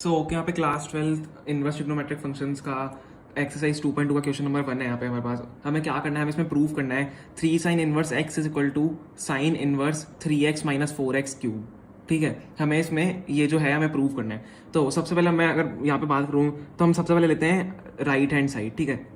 Okay यहाँ पे class 12 inverse trigonometric functions का एक्सरसाइज 2.2 का क्वेश्चन नंबर 1 है। यहाँ पे हमारे पास हमें क्या करना है, हमें इसमें प्रूव करना है 3 sine inverse x is equal to sine inverse 3x minus 4x cube. ठीक है, हमें इसमें ये जो है हमें प्रूव करना है। तो सबसे पहले मैं अगर यहाँ पे बात करूँ तो हम सबसे पहले लेते हैं राइट हैंड साइड। ठीक है,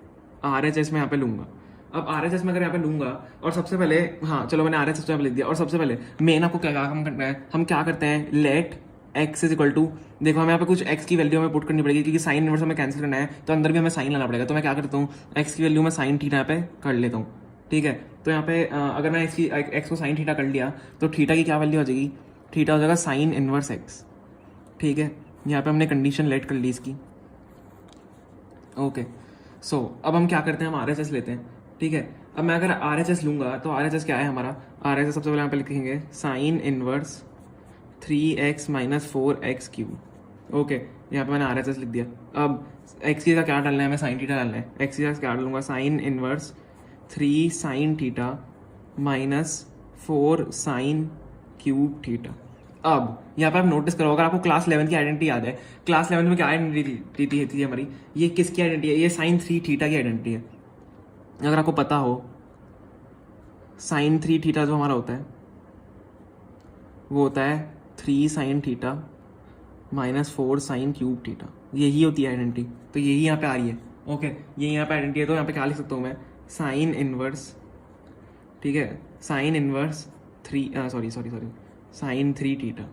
RHS में यहाँ पे लूंगा। अब RHS में अगर यहाँ पे लूंगा और सबसे पहले चलो मैंने RHS यहाँ पे लिख दिया। और सबसे पहले मेन आपको क्या काम करना है, हम क्या करते हैं let x is equal to, देखो हमें यहाँ पे कुछ x की वैल्यू हमें पुट करनी पड़ेगी क्योंकि साइन इनवर्स हमें कैंसिल करना है तो अंदर भी हमें साइन लाना पड़ेगा। तो मैं क्या करता हूँ x की वैल्यू मैं साइन थीटा यहाँ पे कर लेता हूँ। ठीक है, तो यहाँ पे अगर मैं x को साइन थीटा कर लिया तो थीटा की क्या वैल्यू हो जाएगी, थीटा हो जाएगा साइन इनवर्स x। ठीक है, यहाँ पे हमने कंडीशन लेट कर ली इसकी। ओके, अब हम क्या करते हैं, हम RHS लेते हैं। ठीक है, अब मैं अगर RHS लूंगा तो RHS क्या है हमारा, RHS सबसे पहले यहाँ पे लिखेंगे sign inverse 3x minus 4x cube. Okay, यहाँ पे मैंने RHS लिख दिया। अब x की का क्या डालना है, हमें साइन थीटा डालना है। x की का क्या डालूंगा, sine inverse 3 sine theta minus 4 sine cube theta. अब यहाँ पे आप नोटिस करो, अगर आपको क्लास 11 की आइडेंटिटी याद है, क्लास 11 में क्या आइडेंटिटी थी हमारी, ये किसकी आइडेंटिटी है, ये साइन 3 थीटा की आइडेंटिटी है। अगर आपको पता हो साइन 3 थीटा जो हमारा होता है वो होता है 3 sine theta minus 4 sine cube theta, यही होती है आइडेंटिटी। तो यही यहाँ पे आ रही है। ओके, यही यहाँ पे आइडेंटिटी है। तो यहाँ पे क्या लिख सकता हूँ मैं, साइन इनवर्स, ठीक है, साइन इनवर्स साइन 3 थीटा।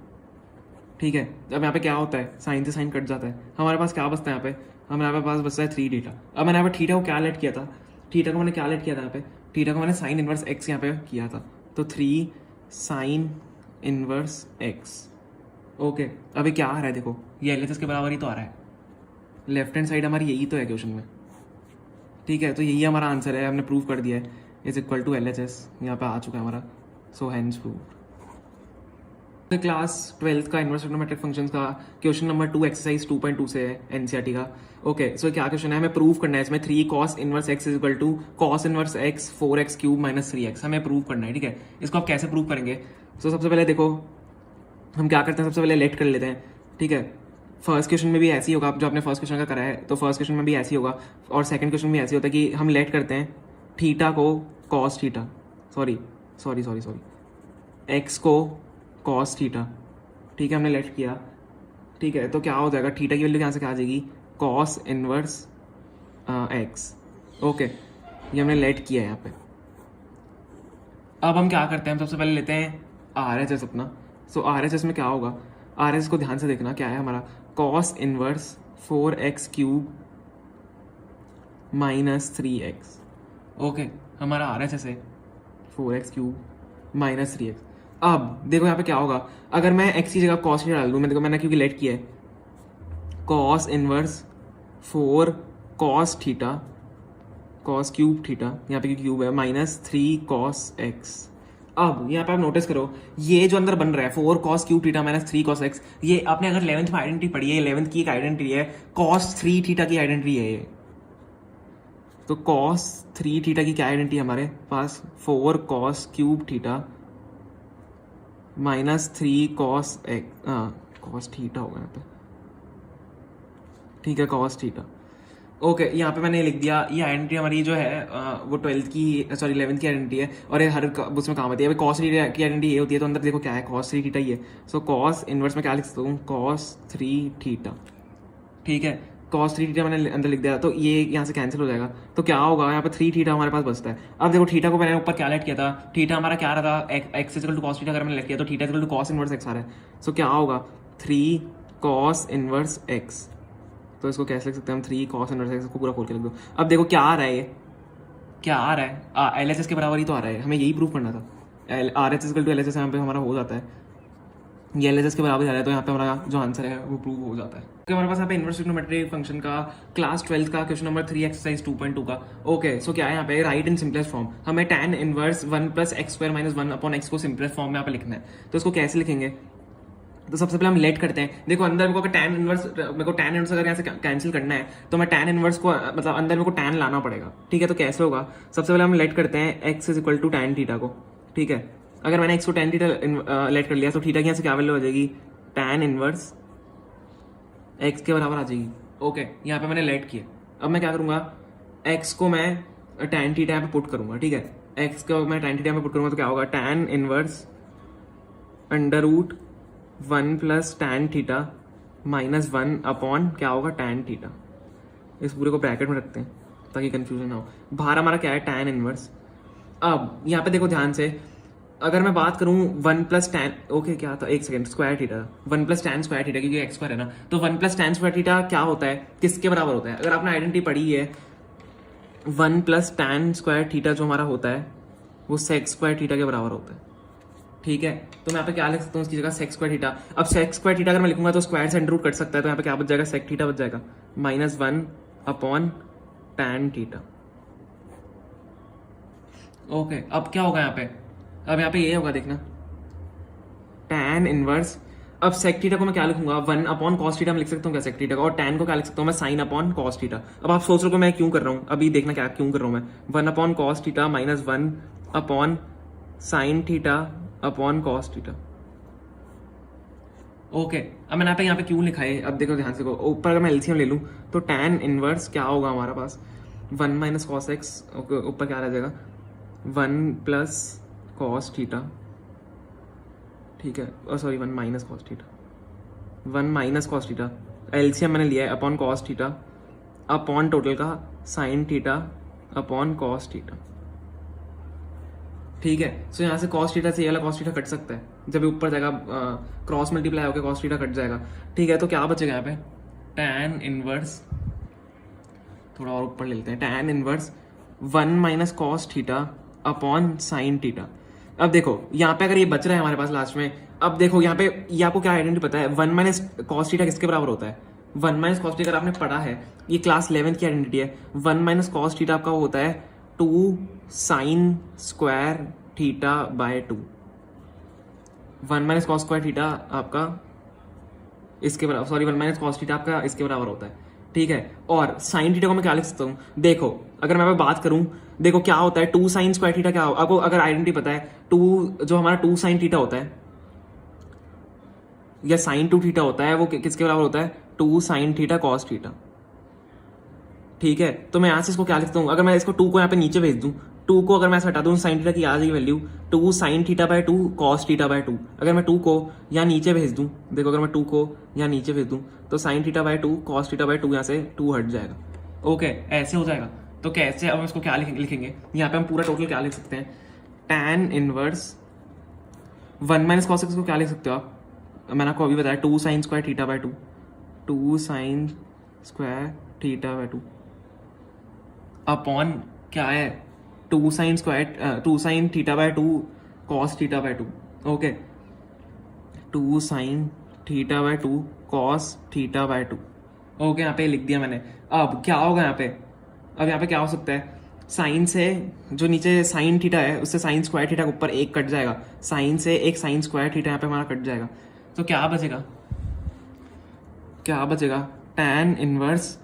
ठीक है, अब यहाँ पे क्या होता है, साइन से साइन कट जाता है, हमारे पास क्या बचता है यहाँ पे, हमारे पास बचता है 3 थीटा। अब मैंने यहाँ पे थीटा को क्या लेट किया था, थीटा को मैंने क्या लेट किया था यहाँ पे, थीटा को मैंने साइन इनवर्स एक्स यहाँ पे किया था। तो 3 साइन इनवर्स एक्स। ओके, अभी क्या आ रहा है, देखो ये LHS के बराबर ही तो आ रहा है, लेफ्ट हैंड साइड हमारी यही तो है क्वेश्चन में। ठीक है, तो यही हमारा आंसर है, हमने प्रूव कर दिया है, इज इक्वल टू LHS यहाँ पे आ चुका है हमारा। So hence prove. क्लास 12 का इनवर्स ट्रिग्नोमेट्रिक फंक्शंस का क्वेश्चन नंबर 2 एक्सरसाइज 2.2 से है NCERT का। ओके, सो क्या क्वेश्चन है, हमें प्रूव करना है इसमें 3 cos inverse x is equal to cos inverse x 4x cube minus 3x हमें प्रूव करना है। ठीक है, इसको आप कैसे प्रूव करेंगे, तो सबसे पहले देखो हम क्या करते हैं, सबसे पहले लेट कर लेते हैं। ठीक है, फर्स्ट क्वेश्चन में भी ऐसे ही होगा, जो आपने फर्स्ट क्वेश्चन का करा है तो फर्स्ट क्वेश्चन में भी ऐसे ही होगा, और सेकंड क्वेश्चन में ऐसे होता है कि हम लेट करते हैं थीटा को कॉस थीटा, सॉरी एक्स को कॉस थीटा। ठीक है, हमने लेट किया। ठीक है, तो क्या हो जाएगा, थीटा की वैल्यू यहाँ से क्या आ जाएगी, कॉस इनवर्स एक्स। ओके, ये हमने लेट किया है यहाँ पे। अब हम क्या करते हैं, हम सबसे पहले लेते हैं RHS अपना। RHS में क्या होगा, RHS को ध्यान से देखना, क्या है हमारा cos inverse 4x cube minus 3x। Okay, हमारा RHS है 4x क्यूब माइनस 3x। अब देखो यहाँ पे क्या होगा, अगर मैं x की जगह कॉस थीटा डाल दूँ, मैं देखो मैंने क्योंकि लेट किया है, cos inverse 4 cos theta cos cube theta, यहाँ पे क्यूब है, माइनस 3 कॉस एक्स। अब यहाँ पे आप नोटिस करो, ये जो अंदर बन रहा है 4 cos cube theta minus 3 cos x, ये आपने अगर 11th में आइडेंटिटी पढ़ी है, 11th की एक आइडेंटिटी है, कॉस 3 थीटा की आइडेंटिटी है ये। तो कॉस 3 थीटा की क्या आइडेंटिटी है हमारे पास, 4 cos cube theta minus 3 cos x, cos theta होगा यहाँ पे। ठीक है, कॉस थीटा। ओके, यहाँ पे मैंने लिख दिया, ये आइडेंटिटी हमारी जो है वो 11th की आइडेंटिटी है, और ये हर उसमें काम आती है। कॉस थीटा की आइडेंटिटी ये होती है, तो अंदर देखो क्या है, कॉस 3 थीटा ही है। सो कॉस इनवर्स में क्या लिख सकता हूँ, कॉस 3 थीटा। ठीक है, कॉस 3 थीटा मैंने अंदर लिख दिया, तो ये यहाँ से कैंसिल हो जाएगा। तो क्या होगा, यहाँ पे 3 थीटा हमारे पास बचता है। अब देखो थीटा को मैंने ऊपर क्या लेट किया था, थीटा हमारा क्या रहा था, x equal to cos theta अगर मैंने लेट किया तो theta equal to cos inverse x आ रहा है। सो क्या होगा, 3 कॉस इनवर्स एक्स। तो इसको कैसे लिख सकते हैं हम, 3 कॉस इनवर्स एक्स को पूरा खोल के लिख दो। अब देखो क्या आ रहा है, ये क्या आ रहा है, LHS के बराबर ही तो आ रहा है, हमें यही प्रूव करना था। RHS इक्वल टू LHS यहाँ पे हमारा हो जाता है, ये LHS के बराबर आ रहा है, तो यहाँ पे हमारा जो आंसर है वो प्रूव हो जाता है। ओके, हमारे पास यहाँ पे इनवर्स ट्रिग्नोमेट्रिक फंक्शन का क्लास 12 का क्वेश्चन नंबर 3 एक्सरसाइज 2.2 का। ओके, सो क्या है यहाँ पे, राइट इन सिंपलेस्ट फॉर्म, हमें tan inverse 1 plus x square minus 1 upon x को सिंपलेस्ट फॉर्म में यहाँ पे लिखना है। तो इसको कैसे लिखेंगे, तो सबसे पहले हम लेट करते हैं। देखो अंदर मेरे को tan इनवर्स अगर यहाँ से कैंसिल करना है तो मैं tan इनवर्स को मतलब अंदर मेरे को tan लाना पड़ेगा। ठीक है, तो कैसे होगा, सबसे पहले हम लेट करते हैं x is equal to tan theta को। ठीक है, अगर मैंने x को tan थीटा लेट कर लिया तो थीटा की यहाँ से क्या वैल्यू हो जाएगी, tan इनवर्स एक्स के बराबर आ जाएगी। ओके, यहाँ पे मैंने लेट किया। अब मैं क्या करूँगा, एक्स को मैं tan थीटा पे पुट करूँगा, ठीक है। एक्स को मैं tan थीटा पे पुट करूँगा तो क्या होगा, tan inverse under root 1 plus tan theta minus 1 upon क्या होगा, tan थीटा। इस पूरे को ब्रैकेट में रखते हैं ताकि कंफ्यूजन ना हो। बाहर हमारा क्या है, tan इनवर्स। अब यहाँ पे देखो ध्यान से, अगर मैं बात करूँ 1 प्लस टैन, ओके क्या था, एक second, square theta, 1 plus tan square theta, क्योंकि एक्स स्क्वायर है ना, तो 1 प्लस टैन स्क्वायर थीटा क्या होता है, किसके बराबर होता है। अगर आपने आइडेंटिटी पढ़ी है, 1 प्लस टैन स्क्वायर थीटा जो हमारा होता है वो सेक स्क्वायर थीटा के बराबर होता है, ठीक है। तो मैं यहाँ पे क्या लिख सकता हूँ इसकी जगह, सेक स्क्वायर थीटा। अब सेक स्क्वायर थीटा अगर मैं लिखूंगा तो स्क्वायर से अंडर रूट कट सकता है, तो यहाँ पे क्या बच जाएगा, सेक थीटा बच जाएगा minus 1 upon tan theta. Okay, अब क्या होगा यहाँ पे, अब यहाँ पे ये होगा, देखना, टैन इनवर्स। अब सेक थीटा को मैं क्या लिखूंगा, 1 अपॉन कॉस थीटा में लिख सकता हूँ क्या, सेक थीटा का, और टैन को क्या लिख सकता हूँ मैं, साइन अपॉन कॉस थीटा। अब आप सोच रहे हो मैं क्यों कर रहा हूँ, अभी देखना क्या क्यों कर रहा हूँ मैं, 1 upon cos theta minus 1 upon sine theta upon cos theta. Okay, अब मैंने यहाँ पे क्यों लिखा है, अब देखो ध्यान से, ऊपर अगर मैं एलसीएम ले लूँ तो टैन इनवर्स क्या होगा हमारे पास, 1 माइनस कॉस एक्स, ऊपर क्या रह जाएगा, 1 प्लस कॉस थीटा, ठीक है, sorry 1 minus cos theta, 1 minus cos theta, LCM मैंने लिया है upon cos theta upon total का sine theta upon cos theta, ठीक है। सो यहाँ से कॉस थीटा से ये वाला कॉस थीटा कट सकता है, जब ये ऊपर जाएगा क्रॉस मल्टीप्लाई होकर कॉस थीटा कट जाएगा, ठीक है। तो क्या बचेगा यहाँ पे, टैन इनवर्स, थोड़ा और ऊपर ले लेते हैं, tan inverse 1 minus cos theta upon sine theta. अब देखो यहाँ पे अगर ये बच रहा है हमारे पास लास्ट में, अब देखो यहाँ पे ये आपको क्या आइडेंटिटी पता है, 1 माइनस कॉस थीटा किसके बराबर होता है, 1 माइनस कॉस थीटा अगर आपने पढ़ा है, ये क्लास 11 की आइडेंटिटी है। 1 माइनस कॉस थीटा आपका होता है 2 sine square theta by 2। 1 minus cos square theta आपका इसके बराबर, सॉरी 1 माइनस कॉस थीटा आपका इसके बराबर होता है, ठीक है। और साइन थीटा को मैं क्या लिख सकता हूँ, देखो अगर मैं बात करूँ, देखो क्या होता है, 2 साइन स्क्वायर थीटा क्या आपको अगर आइडेंटिटी पता है, 2 जो हमारा 2 साइन थीटा होता है या साइन 2 थीटा होता है, वो किसके बराबर होता है, 2 साइन थीटा कॉस थीटा, ठीक है। तो मैं यहाँ से इसको क्या लिखता हूँ, अगर मैं इसको 2 को यहाँ पे नीचे भेज दूँ, 2 को अगर मैं हटा दूँ, साइन थीटा की आ जाएगी value 2 sine theta by 2 cos theta by 2। अगर मैं 2 को यहाँ नीचे भेज दूँ, देखो अगर मैं 2 को यहाँ नीचे भेज दूँ तो sine theta by 2 cos theta by 2, यहाँ से 2 हट जाएगा। ओके, ऐसे हो जाएगा। तो कैसे, अब इसको क्या लिखेंगे, यहाँ पे हम पूरा टोटल क्या लिख सकते हैं, tan inverse 1 minus cos x को क्या लिख सकते हो आप, मैंने आपको अभी बताया 2 sine square theta by 2, 2 sine square theta by 2 upon क्या है, 2 sine square 2 sine theta by 2 cos theta by 2। Okay, 2 sine theta by 2 cos theta by 2। Okay, यहाँ पे लिख दिया मैंने। अब क्या होगा यहाँ पे, अब यहाँ पे क्या हो सकता है, साइन से जो नीचे साइन थीटा है उससे साइन स्क्वायर थीटा के ऊपर एक कट जाएगा, साइन से एक साइन स्क्वायर थीटा यहाँ पे हमारा कट जाएगा, तो क्या बचेगा, क्या बचेगा, टैन इनवर्स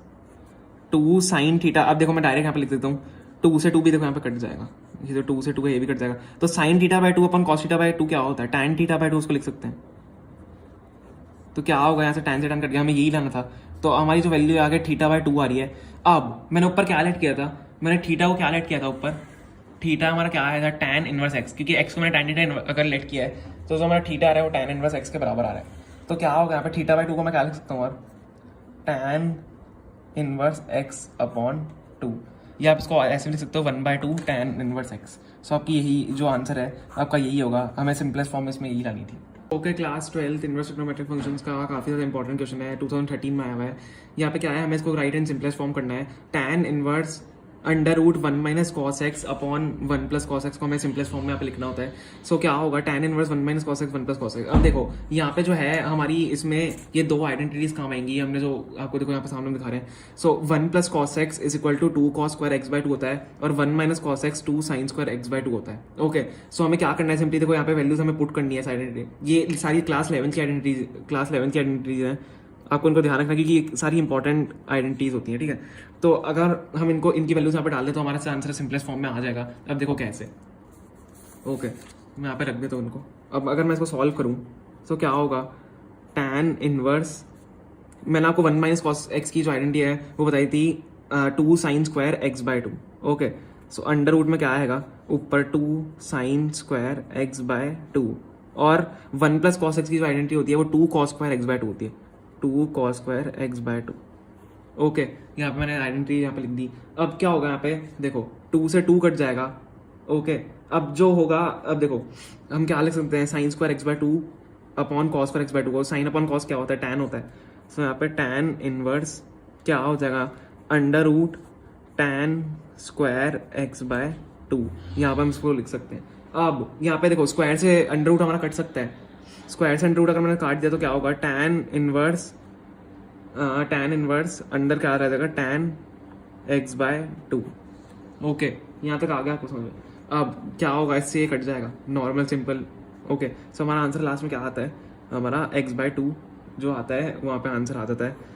2 साइन थीटा। अब देखो मैं डायरेक्ट यहाँ पे लिख देता हूँ, 2 से 2 भी देखो यहाँ पे कट जाएगा, ये तो 2 से 2 है, ये भी कट जाएगा, तो sine theta by 2 upon cos theta by 2 क्या होता है, टैन थीटा बाय 2 उसको लिख सकते हैं। तो क्या होगा, यहाँ से टैन से टैन कट गया, हमें यही लाना था, तो हमारी जो वैल्यू आगे थीटा बाय 2 आ रही है। अब मैंने ऊपर क्या लेट किया था, मैंने थीटा को क्या लेट किया था ऊपर, थीटा हमारा क्या आया था, टैन इनवर्स एक्स, क्योंकि एक्स को मैंने टैन थीटा अगर लेट किया है तो जो हमारा थीटा आ रहा है वो टैन इनवर्स एक्स के बराबर आ रहा है। तो क्या होगा यहाँ पे, थीटा बाय 2 को मैं क्या लिख सकता हूँ, और टैन इनवर्स एक्स अपॉन 2, या आप इसको ऐसे लिख सकते हो 1/2 टैन इनवर्स एक्स। सो आपकी यही जो आंसर है आपका यही होगा, हमें सिंपलेस्ट फॉर्म में इसमें यही लानी थी। Okay, class 12 inverse trigonometric functions का काफ़ी ज़्यादा इंपॉर्टेंट क्वेश्चन है, 2013 में आया हुआ है। यहाँ पे क्या है, हमें इसको राइट एंड सिंपलेस्ट फॉर्म करना है, tan inverse under root 1 minus cos x upon 1 plus cos x को हमें सिंपलेस्ट फॉर्म में यहाँ पे लिखना होता है। सो क्या होगा, tan inverse 1 minus cos x 1 plus cos x. अब देखो यहाँ पे जो है हमारी इसमें ये दो आइडेंटिटीज काम आएंगी, हमने जो आपको देखो यहाँ पे सामने दिखा रहे हैं। So 1 plus cos x is equal to 2 cos square x by 2 होता है, और 1 minus cos x 2 sine square x by 2 होता है। ओके, सो हमें क्या करना है, सिंपली देखो यहाँ पे वैल्यूज हमें पुट करनी है आइडेंटिटी, ये सारी क्लास 11 की आइडेंटिटीज है, आपको इनको ध्यान रखना क्योंकि सारी इंपॉर्टेंट आइडेंटिटीज होती हैं, ठीक है। तो अगर हम इनकी वैल्यूज यहाँ पे डाल दें तो हमारा आंसर सिंपलेस्ट फॉर्म में आ जाएगा। अब देखो कैसे, ओके मैं यहाँ पे रख देता हूँ उनको। अब अगर मैं इसको सॉल्व करूँ तो क्या होगा, टैन इनवर्स मैंने आपको 1 माइनस कॉस एक्स की जो आइडेंटिटी है वो बताई थी 2 sine square x by 2। Okay, so under root में क्या आएगा ऊपर 2 साइन स्क्वायर एक्स बाय 2, और 1 प्लस कॉस एक्स की जो आइडेंटिटी होती है वो 2 कॉस स्क्वायर एक्स बाय 2 होती है, 2 cos square x by 2। Okay, यहाँ पे मैंने आइडेंटिटी यहाँ पे लिख दी। अब क्या होगा यहाँ पे देखो 2 से 2 कट जाएगा। ओके, अब जो होगा, अब देखो हम क्या लिख सकते हैं, sine square x by 2 upon cos square x by 2। Sine upon cos क्या होता है, टैन होता है। सो यहाँ पे टैन इनवर्स क्या हो जाएगा, under root tan square x by 2। यहाँ पर हम इसको लिख सकते हैं। अब यहाँ पे देखो स्क्वायर से अंडर रूट हमारा कट सकता है, स्क्वायर से अंडर रूट अगर मैंने काट दिया तो क्या होगा, टैन इनवर्स अंडर क्या रह जाएगा, टैन एक्स बाय 2। ओके, यहाँ तक आ गया आपको समझ में। अब क्या होगा, इससे ये कट जाएगा, नॉर्मल सिंपल। ओके, सो हमारा आंसर लास्ट में क्या आता है, हमारा एक्स बाय 2 जो आता है वहाँ पे आंसर आ जाता है।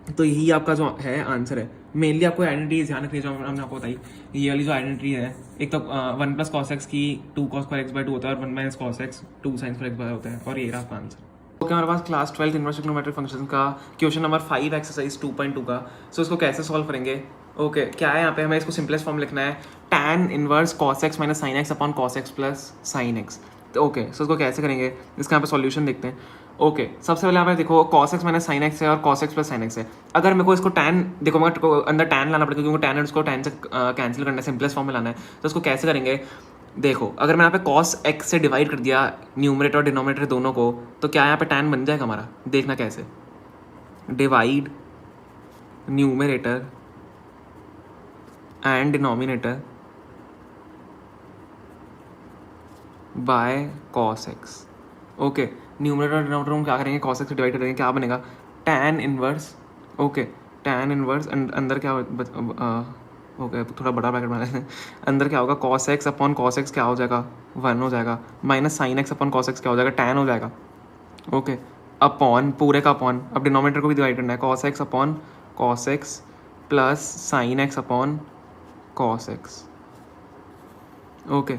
तो यही आपका जो है आंसर है। मेनली आपको आइडेंटिटी ध्यान रखनी है जो हमने आपको बताई। ये वाली जो आइडेंटिटी है, एक तो 1 प्लस कॉस एक्स की 2 कॉस स्क्वायर एक्स बाय 2 होता है, और 1 minus cos x 2 sine square x by होता है, और ये रहा आपका आंसर। ओके, हमारे पास क्लास 12 इनवर्स ट्रिग्नोमेट्रिक फंक्शन का क्वेश्चन नंबर 5 एक्सरसाइज 2.2 का। सो इसको कैसे सॉल्व करेंगे। ओके, क्या है यहाँ पे, हमें इसको सिंपलेस्ट फॉर्म लिखना है, tan inverse cos x minus sine x upon cos x plus sine x. तो ओके, सो इसको कैसे करेंगे, इसका यहाँ पे सॉल्यूशन देखते हैं। ओके, सबसे पहले यहाँ पे देखो cos x minus sine x है और cos x plus sine x है। अगर मेरे को इसको टैन, देखो मेरे को अंदर टैन लाना पड़ेगा क्योंकि टैन है उसको टैन से कैंसिल करना है, सिंपलेस्ट फॉर्म में लाना है। तो इसको कैसे करेंगे, देखो अगर मैं यहाँ पे कॉस एक्स से डिवाइड कर दिया न्यूमरेटर और डिनोमिनेटर दोनों को, तो क्या यहाँ पे टैन बन जाएगा हमारा, देखना कैसे, divide numerator and denominator by cos x. Okay, numerator और डिनोमिनेटर हम क्या करेंगे, कॉस एक्स से डिवाइड करेंगे, क्या बनेगा, tan inverse. Okay, tan inverse अंदर क्या ओके, थोड़ा बड़ा ब्रैकेट बना लेते हैं। अंदर क्या होगा, cos x upon cos x क्या हो जाएगा, 1 हो जाएगा, minus sine x upon cos x क्या हो जाएगा, टैन हो जाएगा। ओके, अपॉन पूरे का अपॉन, अब डिनोमिनेटर को भी डिवाइड करना है, cos x upon cos x plus sine x upon cos x. Okay,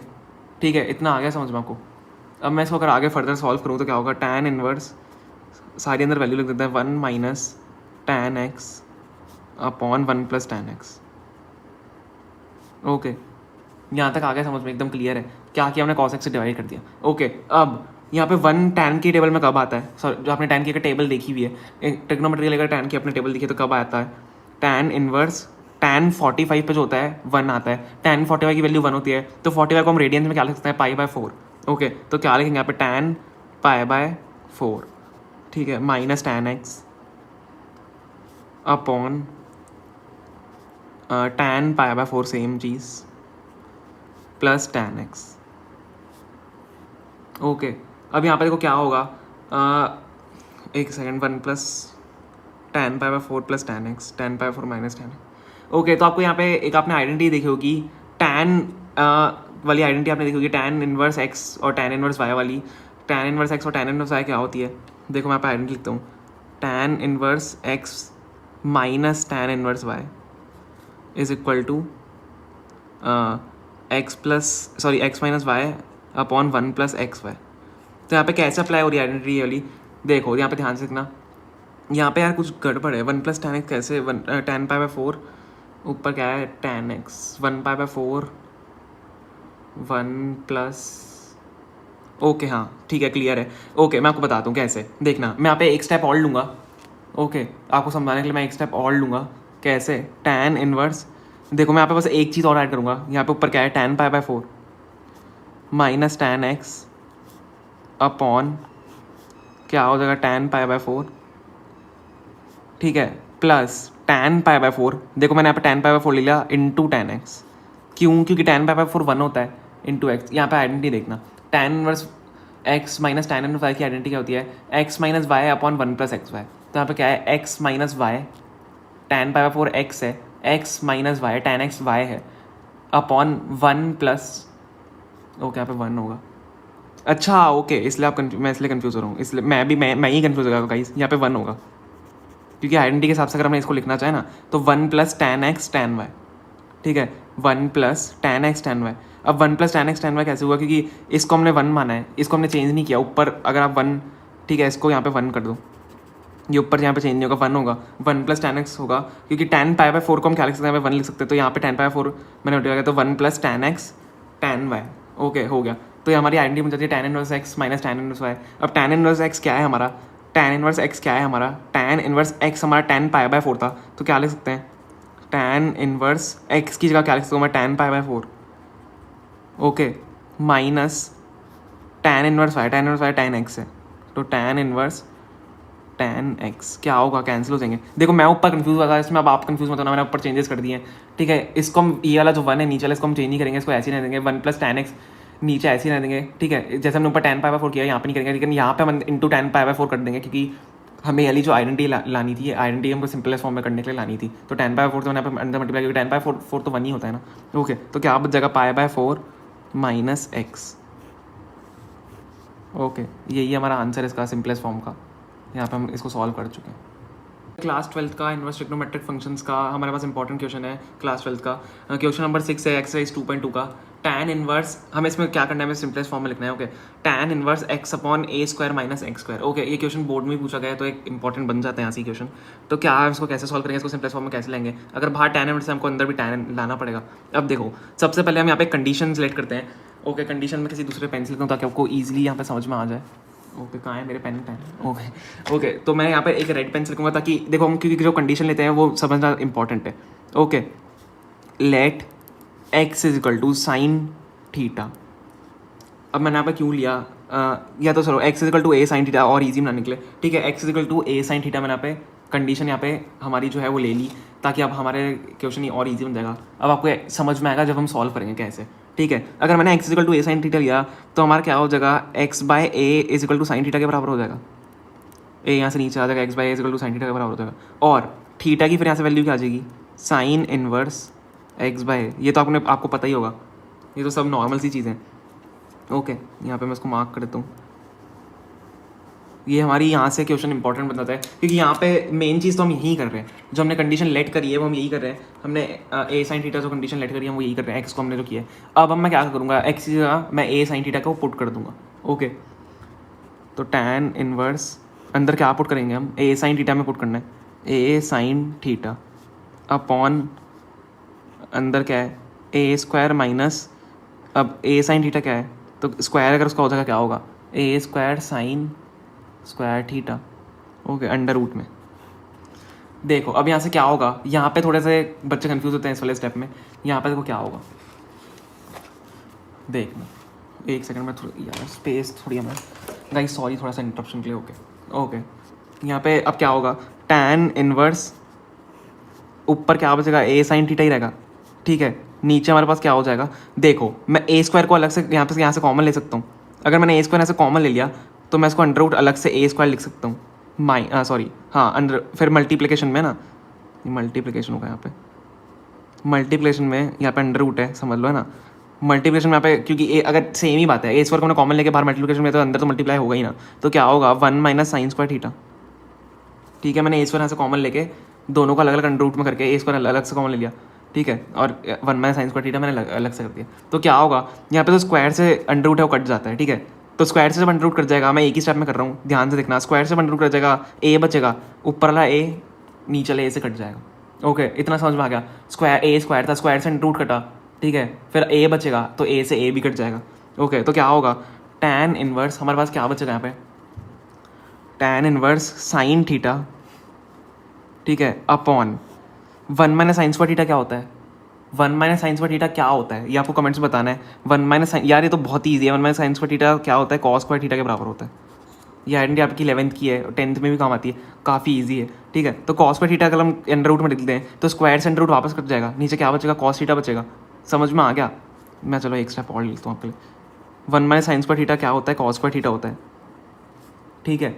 ठीक है, इतना आ गया समझ में आपको। अब मैं इसको अगर आगे फर्दर सॉल्व करूँ तो क्या होगा, टैन इनवर्स सारी अंदर वैल्यू लिख देते हैं, 1 minus tan x upon 1 plus tan x. Okay, यहाँ तक आ गया समझ में, एकदम क्लियर है। क्या किया हमने, कॉस एक्स से डिवाइड कर दिया। ओके, अब यहाँ पे 1 टैन की टेबल में कब आता है, सॉरी जो आपने टैन की टेबल देखी हुई है, ट्रिग्नोमेट्री लेकर टैन की अपने टेबल देखी तो कब आता है, टैन इनवर्स टैन 45 पे जो होता है 1 आता है, टैन 45 की वैल्यू 1 होती है, तो 45 को हम रेडियंस में क्या लिख सकते हैं, पाई बाय 4। ओके, तो क्या लिखेंगे यहाँ पे, टैन पाई बाय 4, ठीक है, minus tan x upon tan pi by 4 same cheese plus tan x. Okay, अब यहाँ पे देखो क्या होगा, एक second, 1 plus tan pi by 4 plus tan x, tan pi 4 minus tan. Okay, तो आपको यहाँ पे एक आपने आइडेंटिटी देखी होगी, टैन वाली आइडेंटिटी आपने देखी होगी, टैन इनवर्स एक्स और टैन इनवर्स वाई वाली। टैन इनवर्स एक्स और टैन इनवर्स वाई क्या होती है, देखो मैं यहाँ पे आइडेंटिटी लिखता हूँ, tan inverse x minus tan inverse y is equal to x minus y upon 1 plus x y. तो यहाँ पे कैसे अप्लाई हो रही है आइडेंटिटी वाली, देखो यहाँ पे ध्यान से देखना, यहाँ पे यार कुछ गड़बड़ है, 1 प्लस टैन एक्स कैसे, टैन पाई बाय 4 ऊपर क्या है, tan x 1 pi by 4 1 plus. Okay, हाँ ठीक है, क्लियर है। ओके, मैं आपको बताता हूँ कैसे, देखना मैं यहाँ पे एक स्टेप और लूँगा। ओके, आपको समझाने के लिए मैं एक स्टेप और लूँगा, कैसे, टैन इनवर्स, देखो मैं यहाँ पे बस एक चीज़ और ऐड करूँगा, यहाँ पे ऊपर क्या है, tan pi by 4 minus tan x upon क्या हो जाएगा, टैन पाई बाय 4, ठीक है, प्लस टैन पाई बाय 4, देखो मैंने यहाँ पे टैन पाई बाय 4 ले लिया इंटू टैन एक्स, क्यों, क्योंकि टैन पाई बाय 4 1 होता है, इंटू एक्स। यहाँ पे आइडेंटिटी देखना, tan inverse x minus tan inverse y की आइडेंटिटी क्या होती है, x minus y upon 1 plus x y. तो यहाँ पे क्या है, x minus y, tan pi by 4 x है, x minus y tan x y है, अपॉन 1 प्लस, ओके यहाँ पे 1 होगा। अच्छा ओके, इसलिए आप मैं इसलिए कन्फ्यूज़ हो रहा हूँ, इसलिए मैं ही कन्फ्यूज़ हो गया गाइस, यहाँ पे 1 होगा क्योंकि आइडेंटिटी के हिसाब से अगर हमने इसको लिखना चाहे ना तो 1 plus tan x tan y, ठीक है, 1 plus tan x tan y. अब 1 plus tan x tan y कैसे हुआ, क्योंकि इसको हमने 1 माना है, इसको हमने चेंज नहीं किया ऊपर, अगर आप 1, ठीक है, इसको यहाँ पे 1 कर दो, ये ऊपर यहाँ पे चेंज नहीं होगा, 1 होगा, 1 प्लस tan x होगा, क्योंकि tan पाई बाय 4 को हम क्या लिख सकते हैं, 1 लिख सकते हैं, तो यहाँ पे tan पाई 4 मैंने उठा गया, तो 1 plus tan x tan y। Okay, हो गया। तो ये हमारी आइडेंटिटी बन जाती है tan inverse x minus tan inverse y। अब tan इनवर्स x क्या है हमारा, tan इनवर्स x क्या है हमारा, tan इनवर्स x हमारा tan पाई बाय 4 था, तो क्या लिख सकते हैं, tan इनवर्स x की जगह क्या लिख सकता हूँ मैं, tan pi by 4, okay, minus tan inverse y tan x है, तो tan इनवर्स tan x क्या होगा, कैंसिल हो जाएंगे। देखो मैं ऊपर कंफ्यूज हुआ था, इसमें अब आप कंफ्यूज मत होना, मैंने ऊपर चेंजेस कर दिए हैं, ठीक है। इसको हम ये वाला जो 1 है नीचे वाला, इसको हम चेंज नहीं करेंगे, इसको ऐसे ही रहने देंगे, 1 प्लस tan x नीचे ऐसे ही रह देंगे, ठीक है। जैसे हमने ऊपर tan पाई बाय 4 किया, यहाँ पे नहीं करेंगे, लेकिन यहाँ पे हम इंटू tan पाई बाय 4 कर देंगे, क्योंकि हमें वाली जो आइडेंटिटी लानी थी, आइडेंटिटी हमको सिंपलेस्ट फॉर्म में करने के लिए लानी थी, तो tan पाई बाय 4 तो यहाँ पे अंदर मल्टीप्लाई, क्योंकि tan पाई 4 तो 1 ही होता है ना। ओके, तो क्या बच जाएगा, पाई बाय 4 माइनस एक्स। ओके, यही हमारा आंसर है इसका सिंपलेस्ट फॉर्म का, यहाँ पे हम इसको सॉल्व कर चुके हैं। क्लास 12 का इनवर्स ट्रिग्नोमेट्रिक फंक्शंस का हमारे पास इंपॉर्टेंट क्वेश्चन है क्लास 12 का। क्वेश्चन नंबर 6 है एक्सरसाइज 2.2 का। tan इनवर्स, हमें इसमें क्या करना है, हमें सिंपलेस्ट फॉर्म में लिखना है। Okay, tan inverse x upon a square minus x square. Okay, ये क्वेश्चन बोर्ड में पूछा गया है, तो एक इंपॉर्टेंट बन जाता है यहाँ से क्वेश्चन। तो क्या है, इसको कैसे सॉल्व करेंगे, इसको सिंपलेस्ट फॉर्म में कैसे लेंगे, अगर बाहर tan इनवर्स है, हमको अंदर भी tan लाना पड़ेगा। अब देखो, सबसे पहले हम यहाँ पे कंडीशन सेलेक्ट करते हैं। ओके, कंडीशन में किसी दूसरे पेन से लिखता हूँ ताकि आपको ईजिली यहाँ पे समझ में आ जाए। ओके, कहाँ है मेरे पेन पेन। ओके, तो मैं यहाँ पे एक रेड पेन से लिखूँगा, ताकि देखो हम क्योंकि जो कंडीशन लेते हैं वो समझना इंपॉर्टेंट है। Okay, let x is equal to sine theta. अब मैंने यहाँ पे क्यों लिया, या तो चलो x is equal to a sine theta और ईजी ना निकले, ठीक है। x is equal to a sine theta मैंने यहाँ पे कंडीशन यहाँ पे हमारी जो है वो ले ली, ताकि अब हमारे क्वेश्चन और ईजी बन जाएगा। अब आपको समझ में आएगा जब हम सॉल्व करेंगे कैसे, ठीक है। अगर मैंने x equal to a sine theta लिया, तो हमारा क्या हो जाएगा, x by a is equal to sine theta के बराबर हो जाएगा। a यहाँ से नीचे आ जाएगा, x by a is equal to sine theta के बराबर हो जाएगा, और थीटा की फिर यहाँ से वैल्यू क्या आ जाएगी, sine inverse x by a। ये तो आपको पता ही होगा, ये तो सब नॉर्मल सी चीज़ें। ओके, यहाँ पे मैं इसको मार्क कर देता हूँ। ये हमारी यहाँ से क्वेश्चन इंपॉर्टेंट बताता है, क्योंकि यहाँ पे मेन चीज़ तो हम यही कर रहे हैं, जो हमने कंडीशन लेट करी है वो हम यही कर रहे हैं। हमने a साइन थीटा जो कंडीशन लेट करी है वो यही कर रहे हैं, x को हमने जो किया है। अब मैं क्या करूँगा, x की जगह मैं a साइन थीटा को पुट कर दूंगा। ओके, तो tan इनवर्स अंदर क्या पुट करेंगे हम, a साइन थीटा में पुट करना है, a साइन थीटा अपॉन अंदर क्या है, a स्क्वायर माइनस, अब a साइन थीटा क्या है, तो स्क्वायर अगर उसका हो जाएगा क्या होगा, a square sine square theta. Okay, under root में। देखो अब यहाँ से क्या होगा, यहाँ पे थोड़े से बच्चे कंफ्यूज होते हैं इस वाले स्टेप में। यहाँ पे देखो क्या होगा, देखना एक सेकंड में, थोड़ी यार स्पेस थोड़ी हमें गाइस, सॉरी थोड़ा सा इंटरप्शन के लिए। ओके, यहाँ पे अब क्या होगा, tan इनवर्स ऊपर क्या बचेगा, a साइन थीटा ही रहेगा, ठीक है। नीचे हमारे पास क्या हो जाएगा, देखो मैं a स्क्वायर को अलग से यहाँ से कॉमन ले सकता हूँ। अगर मैंने a स्क्वायर यहाँ से कॉमन ले लिया, तो मैं इसको अंडर रूट अलग से a स्क्वायर लिख सकता हूँ, सॉरी हाँ, अंडर फिर मल्टीप्लिकेशन में ना, मल्टीप्लिकेशन होगा यहाँ पे, मल्टीप्लिकेशन में यहाँ पे अंडर रूट है, समझ लो है ना। मल्टीप्लिकेशन में यहाँ पे क्योंकि अगर सेम ही बात है, a स्क्वायर को हमने कॉमन लेके बाहर मल्टीप्लिकेशन में, तो अंदर तो मल्टीप्लाई होगा ही ना, तो क्या होगा 1 माइनस साइन स्क्वायर थीटा, ठीक है। मैंने a स्क्वायर यहाँ से कॉमन लेके दोनों को अलग अलग अंडर रूट में करके a स्क्वायर अलग से कॉमन ले लिया, ठीक है, और 1 माइनस साइन स्क्वायर थीटा मैंने अलग से कर दिया। तो क्या होगा, यहाँ पे तो स्क्वायर से अंडर रूट है वो कट जाता है, ठीक है। तो स्क्वायर से जब अंडर रूट कट जाएगा, मैं एक ही स्टेप में कर रहा हूँ, ध्यान से देखना, स्क्वायर से अंडर रूट कट जाएगा, a बचेगा, ऊपर वाला a नीचे वाला a से कट जाएगा। ओके, इतना समझ में आ गया। स्क्वायर स्क्वायर था, स्क्वायर से अंडर रूट कटा, ठीक है, फिर a बचेगा, तो a से a भी कट जाएगा। ओके, तो क्या होगा, tan इनवर्स हमारे पास क्या बचेगा यहाँ पे, tan इनवर्स साइन थीटा, ठीक है, upon 1 minus sign square theta क्या होता है, 1 माइनस साइन स्क्वायर थीटा क्या होता है, ये आपको कमेंट्स में बताना है। 1 माइनस साइन, यार ये तो बहुत ही ईजी है। 1 माइनस साइन स्क्वायर थीटा क्या होता है, कॉस स्क्वायर थीटा के बराबर होता है। ये आइडेंटिटी आपकी 11th की है, 10th में भी काम आती है, काफ़ी ईजी है, ठीक है। तो कॉस स्क्वायर थीटा अगर हम अंडर रूट में लिखते हैं, तो स्क्वायर से अंडर रूट वापस कट जाएगा, नीचे क्या बचेगा, कॉस थीटा बचेगा। समझ में आ गया, मैं चलो एक स्टेप और लिखता हूँ आपके लिए। 1 माइनस साइन स्क्वायर थीटा क्या होता है, कॉस स्क्वायर थीटा होता है, ठीक है।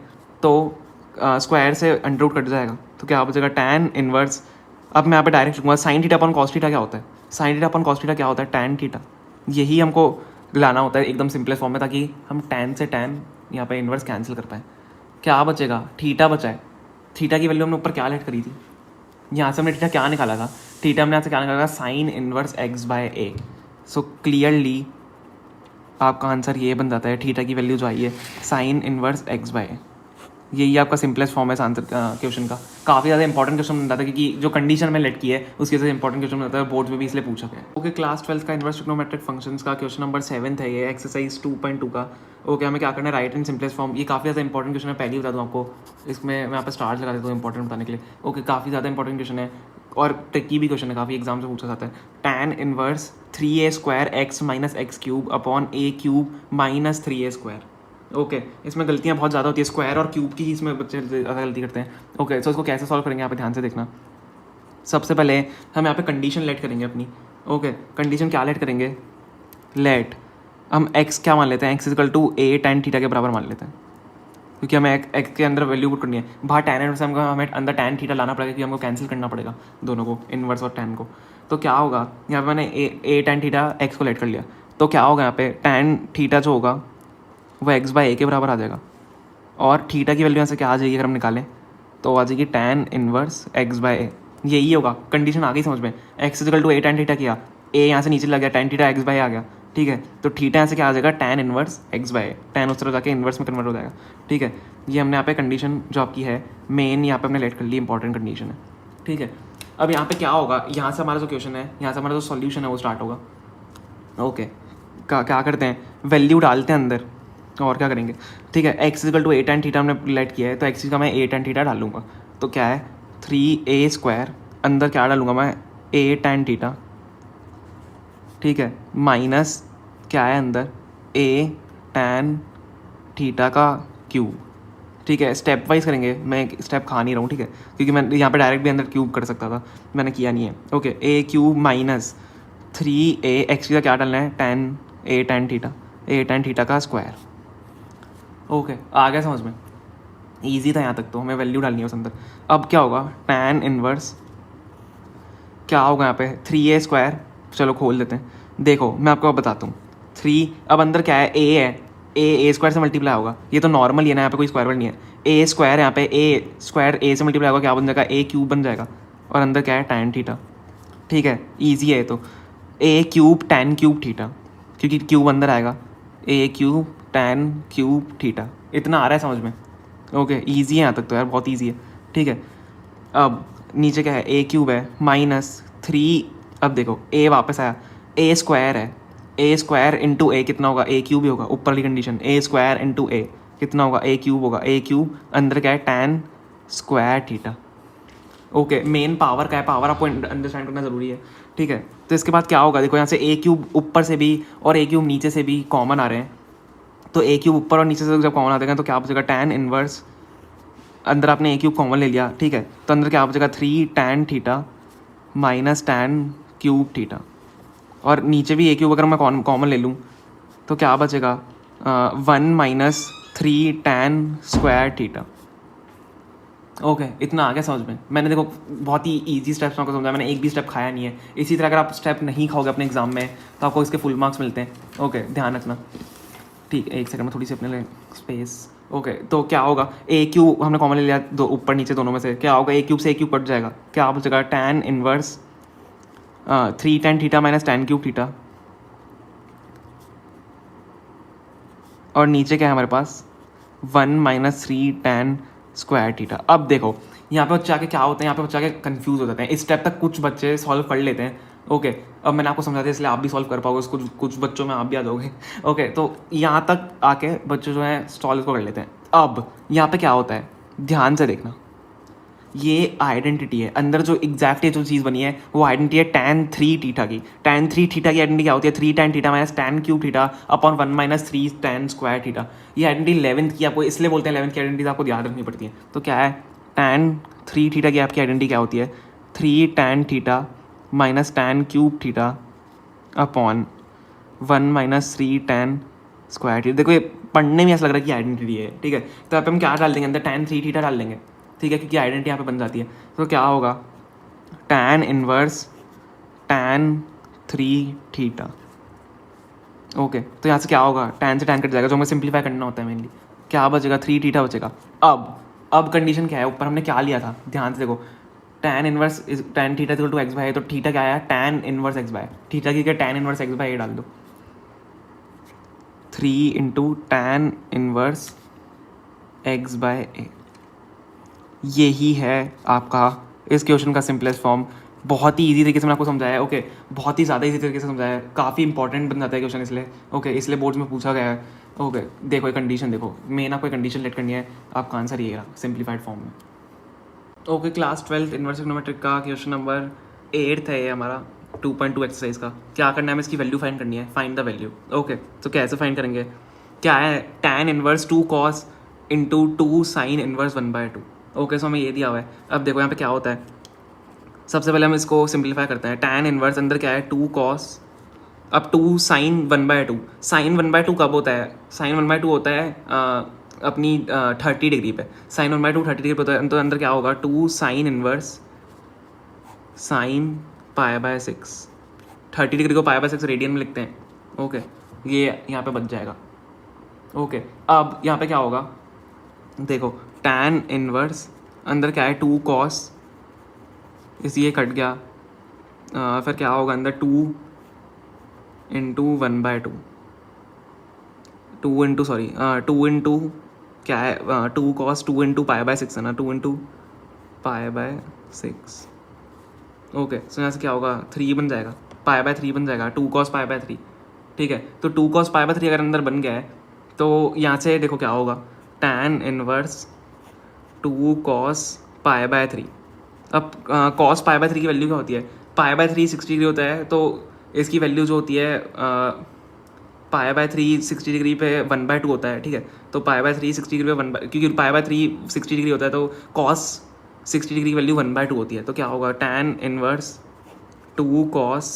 तो स्क्वायर से अंडर रूट कट जाएगा, तो क्या बचेगा, tan इनवर्स। अब मैं यहाँ पे डायरेक्ट लिखूँगा, sign theta upon cos theta क्या होता है, sign theta upon cos theta क्या होता है, tan थीटा। यही हमको लाना होता है एकदम सिंपलेस्ट फॉर्म में, ताकि हम tan से tan यहाँ पे इन्वर्स कैंसिल कर पाए। क्या बचेगा, थीटा बचा है। थीटा की वैल्यू हमने ऊपर क्या लेट करी थी, यहाँ से हमने थीटा क्या निकाला था, थीटा हमने यहाँ से क्या निकाला था, sine inverse x by a। So clearly आपका आंसर ये बन जाता है, थीटा की वैल्यू जो आई है sine inverse x by a, यही आपका सिंपलेस्ट फॉर्म है इस आंसर क्वेश्चन का। काफ़ी ज़्यादा इंपॉर्टेंट क्वेश्चन बनता था क्योंकि जो कंडीशन में लेट की है उसकी वजह से इंपॉर्टेंट क्वेश्चन बनता है, बोर्ड में भी इसलिए पूछा गया। ओके, क्लास 12 का इनवर्स ट्रिग्नोमेट्रिक फंक्शंस का क्वेश्चन नंबर 7 है ये, एक्सरसाइज 2.2 का। ओके, हमें क्या करना है, राइट इन सिंपलेस्ट फॉर्म। ये काफ़ी ज़्यादा इंपॉर्टेंट क्वेश्चन है, पहले ही बता दूँ आपको, इसमें मैं यहाँ पर स्टार्स लगा देता हूँ इंपॉर्टेंट बताने के लिए। ओके, काफ़ी ज़्यादा इंपॉर्टेंट क्वेश्चन है और ट्रिकी भी क्वेश्चन है, काफ़ी एग्जाम से पूछा जाता है। Tan inverse 3a² x minus x cube upon a cube minus 3a²। Okay, इसमें गलतियाँ बहुत ज़्यादा होती है, स्क्वायर और क्यूब की इसमें बच्चे ज़्यादा गलती करते हैं। ओके, तो इसको कैसे सॉल्व करेंगे यहाँ पे ध्यान से देखना। सबसे पहले हम यहाँ पे कंडीशन लेट करेंगे अपनी। ओके, कंडीशन क्या लेट करेंगे, लेट हम x क्या मान लेते हैं, x equal to a tan theta के बराबर मान लेते हैं, क्योंकि हमें x के अंदर वैल्यू पुट करनी है। बाहर tan इनवर्स हमें अंदर tan थीटा लाना पड़ेगा, क्योंकि हमको कैंसिल करना पड़ेगा दोनों को, इनवर्स और tan को। तो क्या होगा, यहाँ पे मैंने a tan थीटा x को लेट कर लिया, तो क्या होगा यहाँ पे tan थीटा जो होगा वो x/a के बराबर आ जाएगा, और थीटा की वैल्यू यहाँ से क्या आ जाएगी अगर हम निकालें, तो आ जाएगी tan इनवर्स x/a। यही होगा, कंडीशन आ गई समझ में। x equal to a tan theta किया, a यहाँ से नीचे लग गया, tan थीटा x/a आ गया, ठीक है। तो थीटा यहाँ से क्या आ जाएगा, tan इनवर्स x/a, tan उस तरह जाके इनवर्स में कन्वर्ट हो जाएगा, ठीक है। ये हमने यहाँ पे कंडीशन जो आपकी है मेन, यहाँ पे हमने लेट कर ली, इंपॉर्टेंट कंडीशन है, ठीक है। अब यहाँ पे क्या होगा, यहाँ से हमारा जो क्वेश्चन है, यहाँ से हमारा जो सॉल्यूशन है वो स्टार्ट होगा। ओके, क्या करते हैं, वैल्यू डालते हैं अंदर, और क्या करेंगे, ठीक है। x equal to a tan theta हमने लेट किया है, तो x का मैं a tan थीटा डालूंगा, तो क्या है 3a², अंदर क्या डालूंगा मैं a tan थीटा, ठीक है, माइनस क्या है अंदर a tan थीटा का क्यूब, ठीक है। स्टेप वाइज करेंगे, मैं एक स्टेप खा नहीं रहा हूँ, ठीक है, क्योंकि मैं यहाँ पे डायरेक्ट भी अंदर क्यूब कर सकता था, मैंने किया नहीं है। Okay, a cube minus 3a, x का क्या डालना है, a tan theta, a tan theta का स्क्वायर। ओके, आ गया समझ में, ईजी था यहाँ तक, तो हमें वैल्यू डालनी है उस अंदर। अब क्या होगा, tan इनवर्स क्या होगा यहाँ पे 3a², चलो खोल देते हैं, देखो मैं आपको अब बताता हूँ। 3, अब अंदर क्या है, a है, a² से मल्टीप्लाई होगा, ये तो नॉर्मल ही है ना, यहाँ पे कोई स्क्वायर वर्ड नहीं है। a² यहाँ पे a² a से मल्टीप्लाई होगा, क्या बन जाएगा, a क्यूब बन जाएगा, और अंदर क्या है tan थीटा, ठीक है, ईजी है। तो a cube tan cube theta, क्योंकि क्यूब अंदर आएगा, a cube tan cube theta, इतना आ रहा है समझ में। ओके, ईजी है यहाँ तक तो यार, बहुत ईजी है, ठीक है। अब नीचे क्या है, a क्यूब है माइनस 3, अब देखो a वापस आया, a² है, a² इंटू a कितना होगा, a क्यूब ही होगा, ऊपर वाली कंडीशन, a² इंटू a कितना होगा, a क्यूब होगा, a क्यूब अंदर क्या है tan square theta. Okay, main power का है, पावर आपको अंडरस्टैंड करना ज़रूरी है, ठीक है। तो इसके बाद क्या होगा, देखो यहाँ से a क्यूब ऊपर से भी और a क्यूब नीचे से भी कॉमन आ रहे हैं, तो a क्यूब ऊपर और नीचे से जब कॉमन आते हैं तो क्या बचेगा, tan इनवर्स, अंदर आपने a क्यूब कॉमन ले लिया, ठीक है, तो अंदर क्या बचेगा 3 tan theta minus tan cube theta, और नीचे भी a क्यूब अगर मैं कॉमन ले लूँ तो क्या बचेगा 1 minus 3 tan square theta. Okay, इतना आ गया समझ में। मैंने देखो बहुत ही इजी स्टेप्स आपको समझाया, मैंने एक भी स्टेप खाया नहीं है। इसी तरह अगर आप स्टेप नहीं खाओगे अपने एग्जाम में तो आपको इसके फुल मार्क्स मिलते हैं। ओके, ध्यान रखना, ठीक, एक सेकंड में थोड़ी सी अपने लिए स्पेस। ओके, तो क्या होगा, a क्यूब हमने कॉमन ले लिया, दो ऊपर नीचे दोनों में से, क्या होगा a क्यूब से a क्यूब कट जाएगा, क्या बचेगा tan inverse 3 tan theta minus tan cube theta, और नीचे क्या है हमारे पास 1 माइनस 3 tan स्क्वायर थीटा। अब देखो यहाँ पे बच्चे आके क्या होते हैं, यहाँ पे बच्चे आके कंफ्यूज हो जाते हैं। इस स्टेप तक कुछ बच्चे सॉल्व कर लेते हैं। ओके, अब मैंने आपको समझा दिया, इसलिए आप भी सॉल्व कर पाओगे, कुछ कुछ बच्चों में आप भी आ जाओगे। ओके, तो यहाँ तक आके बच्चे जो हैं सॉल्व को कर लेते हैं। अब यहाँ पे क्या होता है, ध्यान से देखना, ये आइडेंटिटी है, अंदर जो एग्जैक्ट जो चीज़ बनी है वो आइडेंटिटी है tan 3 थीटा की। tan 3 थीटा की आइडेंटिटी क्या होती है, 3 tan theta minus tan cube theta upon 1 minus 3 tan square theta. ये आइडेंटिटी 11th की, आपको इसलिए बोलते हैं 11th की आइडेंटिटी आपको याद रखनी पड़ती है। तो क्या है, tan 3 थीटा की आपकी आइडेंटिटी क्या होती है, 3 tan theta minus tan cube theta upon 1 minus 3 tan square theta. देखो ये पढ़ने में ऐसा लग रहा है कि आइडेंटिटी है, ठीक है, तो आप हम क्या डाल देंगे अंदर, tan 3 थीटा डाल देंगे, ठीक है, क्योंकि आइडेंटिटी यहाँ पे बन जाती है। तो क्या होगा, tan inverse tan 3 theta. Okay, तो यहाँ से क्या होगा, tan से tan कट जाएगा, जो हमें सिंप्लीफाई करना होता है मेनली, क्या बचेगा 3 थीटा बचेगा। अब कंडीशन क्या है, ऊपर हमने क्या लिया था, ध्यान से देखो, tan inverse tan theta equal to x by, तो थीटा क्या आया, tan inverse x by, theta की क्या tan इनवर्स x बाय ये डाल दो, 3 into tan inverse x by a. यही है आपका इस क्वेश्चन का सिंपलेस्ट फॉर्म। बहुत ही इजी तरीके से मैंने आपको समझाया है। ओके, बहुत ही ज़्यादा इजी तरीके से समझाया है, काफ़ी इंपॉर्टेंट बन जाता है क्वेश्चन इसलिए। ओके, इसलिए बोर्ड्स में पूछा गया है। ओके, देखो ये कंडीशन देखो, मेन आपको कंडीशन लेट करनी है, आपका आंसर ये रहा सिंप्लीफाइड फॉर्म में। ओके, क्लास 12 इनवर्स ट्रिग्नोमेट्रिक का क्वेश्चन नंबर 8 है ये हमारा 2.2 एक्सरसाइज का। क्या करना है, हमें इसकी वैल्यू फाइंड करनी है, फाइंड द वैल्यू। ओके, तो कैसे फाइंड करेंगे, क्या है, tan inverse 2 cos into 2 sine inverse 1/2। Okay, so हमें ये दिया हुआ है। अब देखो यहाँ पे क्या होता है, सबसे पहले हम इसको सिंप्लीफाई करते हैं। tan इनवर्स अंदर क्या है 2 cos, अब 2 साइन 1/2। साइन 1/2 कब होता है, साइन 1/2 होता है अपनी 30 डिग्री पे। साइन 1/2 30 डिग्री पे होता है, तो अंदर क्या होगा 2 साइन इनवर्स साइन π/6। 30 डिग्री को π/6 रेडियन में लिखते हैं। ओके, ये यहाँ पे बच जाएगा। ओके, अब यहाँ पे क्या होगा, देखो tan इनवर्स अंदर क्या है 2 cos, इस ये कट गया, फिर क्या होगा अंदर 2 इंटू 1/2, 2 इंटू सॉरी 2 इंटू क्या है 2 cos 2 इंटू π/6 है ना, 2 इंटू π/6। ओके, सो यहाँ से क्या होगा 3 बन जाएगा, π/3 बन जाएगा, 2 cos π/3। ठीक है, तो 2 cos π/3 अगर अंदर बन गया है तो यहाँ से देखो क्या होगा, tan इनवर्स 2 cos π/3। अब cos π/3 की वैल्यू क्या होती है, π/3 60 डिग्री होता है, तो इसकी वैल्यू जो होती है π/3 60 डिग्री पे 1/2 होता है। ठीक है, तो π/3 60 डिग्री पे 1/, क्योंकि π/3 60 डिग्री होता है तो cos 60 डिग्री की वैल्यू 1/2 होती है। तो क्या होगा tan इनवर्स 2 cos,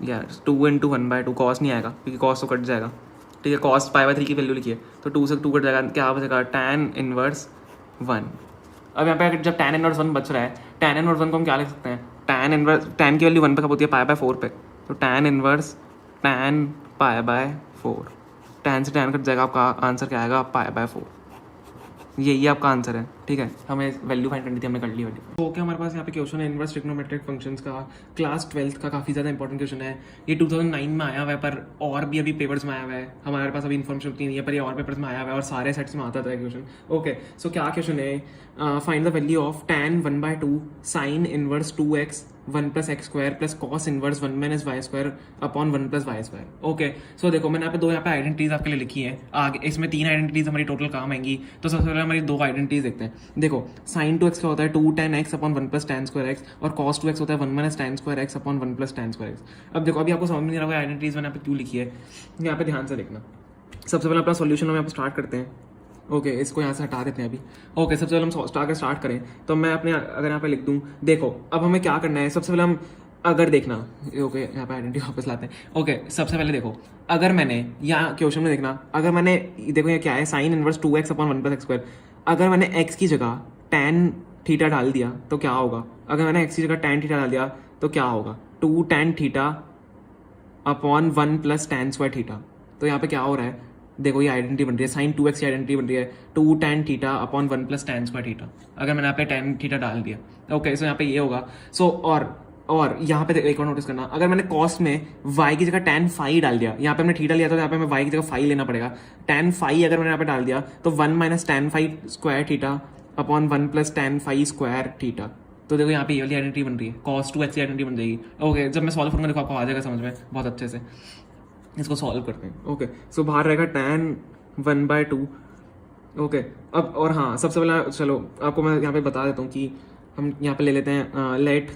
यार 2 इंटू 1/2, cos नहीं आएगा क्योंकि cos तो कट जाएगा। ठीक है, cos π/3 की वैल्यू लिखिए, तो 2 से 2 कट जाएगा, क्या बचेगा tan इनवर्स 1। अब यहाँ पे अगर जब tan इनवर्स 1 बच रहा है, tan इनवर्स 1 को हम क्या लिख सकते हैं, tan इनवर्स, tan की वैल्यू 1 पे कब होती है, π/4 पे, तो tan इनवर्स tan π/4, tan से tan कट जाएगा, आपका आंसर क्या आएगा π/4। यही आपका आंसर है। ठीक है, हमें वैल्यू फाइंड करनी थी, हमने कर ली वैल्यू। ओके, हमारे पास यहाँ पे क्वेश्चन है इनवर्स ट्रिग्नोमेट्रिक फंक्शंस का, क्लास 12 का, काफ़ी ज़्यादा इंपॉर्टेंट क्वेश्चन है। ये 2009 में आया हुआ है, पर और भी अभी पेपर्स में आया हुआ है, हमारे पास अभी इन्फॉर्मेशन उतनी नहीं है, पर ये और पेपर्स में आया हुआ है और सारे सेट्स में आता था क्वेश्चन। ओके, सो क्या क्वेश्चन है, find the value of tan 1/2 sine inverse 2x 1 + x² plus cos inverse 1 - y² upon 1 + y²। Okay, so देखो मैंने यहाँ पे आइडेंटिटीज आपके लिए लिखी है, आगे इसमें 3 आइडेंटिटीज हमारी टोटल काम आएंगी। तो सबसे पहले हमारी 2 आइडेंटिटीज देखते हैं। देखो साइन 2x क्या होता है 2 tan x अपॉन 1 + tan²x, और cos 2x होता है 1 - tan²x अपॉन 1 + tan²x। अब देखो अभी आपको समझ में नहीं आ रहा है आइडेंटिटीज मैंने यहाँ पे क्यों लिखी है, यहाँ पे ध्यान से देखना। सबसे पहले अपना सोल्यूशन हम यहाँ पे स्टार्ट करते हैं। ओके, इसको यहाँ से हटा देते हैं अभी। ओके, सबसे पहले हम स्टार्ट करें तो मैं अपने अगर यहाँ पे लिख दूँ, देखो अब हमें क्या करना है, सबसे पहले हम अगर देखना, ओके यहाँ पे आइडेंटिटी वापस लाते हैं। ओके, सबसे पहले देखो अगर मैंने यहाँ क्वेश्चन में देखना, अगर मैंने देखो ये क्या है sine inverse 2x upon 1 + x², अगर मैंने x की जगह tan थीटा डाल दिया तो क्या होगा, अगर मैंने x की जगह tan थीटा डाल दिया तो क्या होगा 2 tan थीटा अपॉन 1 + tan²θ। तो यहाँ पे क्या हो रहा है, देखो ये आइडेंटिटी बन रही है, साइन 2x की आइडेंटिटी बन रही है 2 tan थीटा अपॉन 1 + tan²θ। अगर मैंने यहाँ पे tan थीटा डाल दिया, ओके, सो यहाँ पे ये होगा। सो और यहाँ पे एक और नोटिस करना, अगर मैंने कॉस में y की जगह tan phi डाल दिया, यहाँ पे हमने थीटा लिया था तो यहाँ पे हमें y की जगह phi लेना पड़ेगा। tan phi अगर मैंने यहाँ पे डाल दिया तो 1 - tan phi² upon 1 + tan phi²θ। तो देखो यहाँ पे ये वाली आइडेंटिटी बन रही है, cos 2x की आइडेंटिटी बन जाएगी। ओके, जब मैं सॉल्व करूँगा देखो आपको आ जाएगा समझ में बहुत अच्छे से। इसको सॉल्व करते हैं। ओके, सो बाहर रहेगा tan 1/2। ओके, अब और हाँ, सबसे पहले चलो आपको मैं यहाँ पे बता देता हूँ कि हम यहाँ पे ले लेते हैं लेट,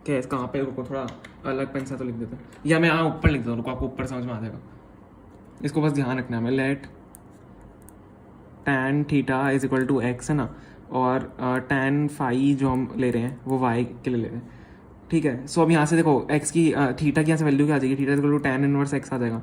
क्या है कहाँ पे, रुको थोड़ा अलग पेन से तो लिख देते हैं, या मैं यहाँ ऊपर लिख देता हूँ, रुको आपको ऊपर समझ में आ जाएगा। इसको बस ध्यान रखना है, हमें लेट tan थीटा = x है ना, और tan phi जो हम ले रहे हैं वो y के लिए ले रहे हैं। ठीक है, सो अब यहाँ से देखो x की थीटा की यहाँ से वैल्यू क्या आ जाएगी, थीटा = tan इनवर्स x आ जाएगा।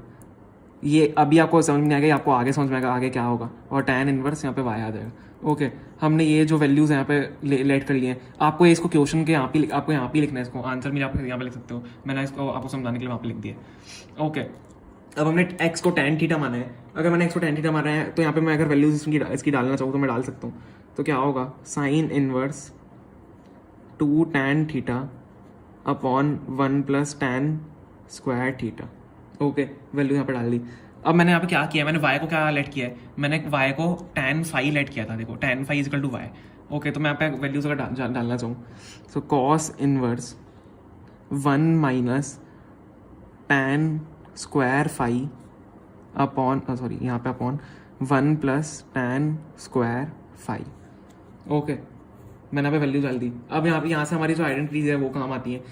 ये अभी आपको समझ में नहीं आएगा, आपको आगे समझ में आएगा आगे क्या होगा, और tan इनवर्स यहाँ पे y आ जाएगा। ओके, हमने ये जो वैल्यूज़ यहाँ पे लेट कर लिए हैं, आपको इसको क्वेश्चन के यहाँ पे आपको यहाँ पे लिखना है, इसको आंसर में आप यहाँ पे लिख सकते हो, मैंने इसको आपको समझाने के लिए वहाँ पे लिख दिया। ओके, अब हमने x को tan थीटा माना है, अगर मैंने x को tan थीटा माना है तो यहाँ पे मैं अगर वैल्यूज इसकी डालना चाहूँ तो मैं डाल सकता हूँ। तो क्या होगा sine inverse 2 tan theta upon 1 + tan²θ। Okay, value यहाँ पे डाल दी। अब मैंने यहाँ पे क्या किया, मैंने y को क्या लेट किया है, मैंने y को tan phi लेट किया था। देखो tan phi equal to y। Okay, तो मैं यहाँ पे वैल्यूज अगर डालना चाहूँ, so cos inverse 1 minus tan square phi upon, sorry यहाँ पे upon 1 plus tan square phi. Okay, मैंने यहाँ पे वैल्यू डाल दी। अब यहाँ से हमारी जो आइडेंटिटीज है वो काम आती है।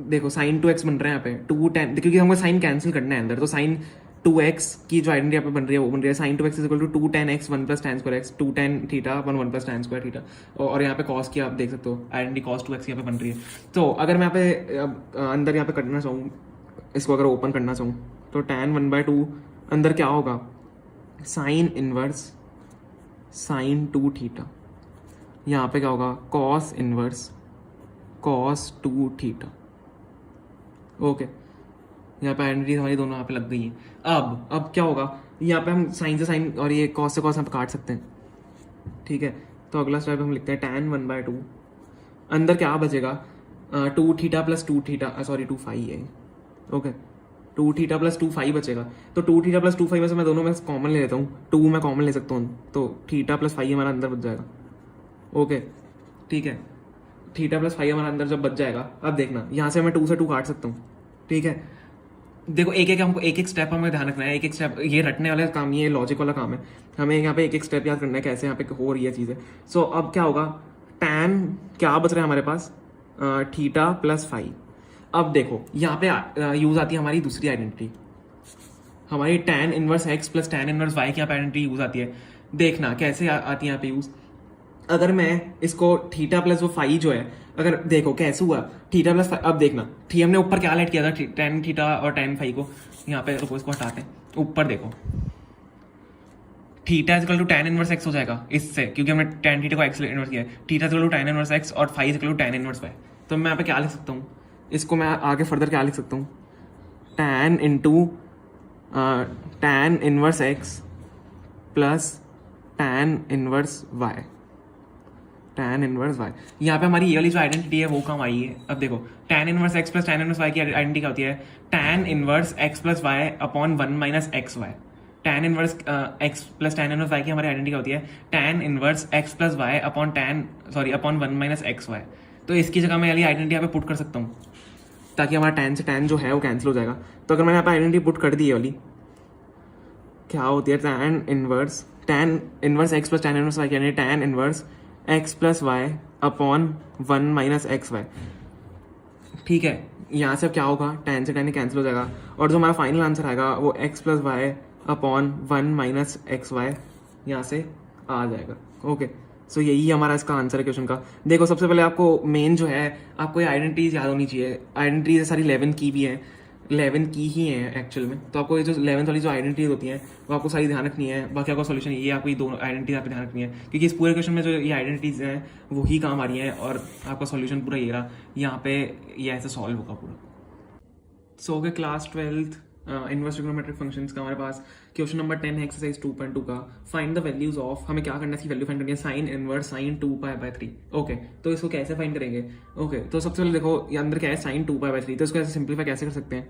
देखो sin 2x बन रहा है यहाँ पे 2 tan, क्योंकि हमको साइन कैंसिल करना है अंदर, तो sin 2x की जो आइडेंटिटी यहाँ पे बन रही है वो बन रही है sin 2x is equal to 2 tan x 1 plus tan square x 2 tan theta upon 1 plus tan square theta. और यहाँ पे cos की आप देख सकते हो आइडेंटिटी cos 2x यहाँ पे बन रही है। तो अगर मैं यहाँ पे अंदर यहाँ पे करना चाहूँ, इसको अगर ओपन करना चाहूँ, तो tan 1/2 अंदर क्या होगा, साइन इनवर्स साइन 2 थीटा, यहाँ पे क्या होगा cos inverse cos 2 theta. Okay, यहाँ पे आइडेंटिटी हमारी दोनों यहाँ पे लग गई हैं। अब क्या होगा, यहाँ पे हम साइन से साइन और ये cos से cos यहाँ पे काट सकते हैं। ठीक है, तो अगला स्टेप हम लिखते हैं tan 1/2 अंदर क्या बचेगा, 2 theta plus 2 theta, sorry 2 phi है। ओके, 2 थीटा प्लस 2 फाई बचेगा। तो 2 थीटा प्लस 2 फाई में से मैं दोनों में कॉमन ले लेता हूँ, 2 मैं कॉमन ले सकता हूँ, तो थीटा प्लस फाई हमारा अंदर बच जाएगा। ओके, ठीक है, थीटा प्लस फाई हमारा अंदर जब बच जाएगा, अब देखना यहाँ से मैं 2 से 2 काट सकता हूँ। ठीक है, देखो हमको एक एक स्टेप हमें ध्यान रखना है, एक एक स्टेप ये रटने वाला काम, ये लॉजिक वाला काम है, हमें यहाँ पे एक एक स्टेप याद करना है कैसे यहाँ पे हो रही है चीज़ें। सो अब क्या होगा, tan क्या बच रहा है हमारे पास, थीटा प्लस फाई। अब देखो यहाँ पे यूज आती है हमारी दूसरी आइडेंटिटी, हमारी tan inverse x plus tan inverse y की यहाँ पे आइडेंटिटी यूज आती है। देखना कैसे आती है यहाँ पे यूज, अगर मैं इसको थीटा प्लस वो फाई जो है, अगर देखो कैसे हुआ थीटा प्लस, अब देखना हमने ऊपर क्या लेट किया था, tan थीटा और tan फाई को, यहाँ पे रुको इसको हटाते हैं, ऊपर देखो theta equal to tan inverse x हो जाएगा इससे, क्योंकि हमने tan थीटा को x इनवर्स किया है, theta equal to tan inverse x और phi equal to tan inverse y। तो मैं यहाँ पे क्या लिख सकता हूँ, इसको मैं आगे फर्दर क्या लिख सकता हूँ, tan into tan inverse x plus tan inverse y, tan inverse y। यहाँ पे हमारी ये वाली जो आइडेंटिटी है वो काम आई है। अब देखो tan inverse x plus tan inverse y की आइडेंटिटी क्या होती है, tan inverse x plus y upon 1 minus x y. tan inverse x plus tan inverse y की हमारी आइडेंटिटी क्या होती है, tan inverse x plus y upon 1 minus x y. तो इसकी जगह मैं ये आइडेंटिटी यहाँ पे पुट कर सकता हूँ, ताकि हमारा tan से tan जो है वो कैंसिल हो जाएगा। तो अगर मैंने यहाँ पे आइडेंटिटी पुट कर दी है वाली, क्या होती है, tan inverse x plus tan inverse y, यानी tan inverse x plus y upon 1 minus x y. ठीक है, यहाँ से अब क्या होगा, tan से tan कैंसिल हो जाएगा, और जो हमारा फाइनल आंसर आएगा वो x plus y upon 1 minus x y यहाँ से आ जाएगा। ओके, सो यही हमारा इसका आंसर है क्वेश्चन का। देखो सबसे पहले आपको मेन जो है, आपको ये आइडेंटिटीज याद होनी चाहिए। आइडेंटिटीज सारी 11 की भी है, 11 की ही है एक्चुअल में। तो आपको ये जो 11th वाली जो आइडेंटिटीज होती हैं वो आपको सारी ध्यान रखनी है। बाकी आपका सॉल्यूशन ये आपको ये दोनों आइडेंटिटीज आपको ध्यान रखनी है, क्योंकि इस पूरे क्वेश्चन में जो ये आइडेंटिटीज हैं वो ही काम आ रही हैं, और आपका सॉल्यूशन पूरा ये रहा, यहाँ पे ये ऐसे सॉल्व होगा पूरा। So okay, class 12th inverse trigonometric functions का हमारे पास क्वेश्चन नंबर 10 है, एक्सरसाइज 2.2 का। फाइंड द वैल्यूज ऑफ, हमें क्या करना है, इसकी वैल्यू फाइंड करनी है, साइन इनवर्स साइन 2π/3। ओके, तो इसको कैसे फाइंड करेंगे। ओके, तो सबसे पहले देखो ये अंदर क्या है, साइन 2π/3, तो इसको ऐसे सिंप्लीफाई कैसे कर सकते हैं,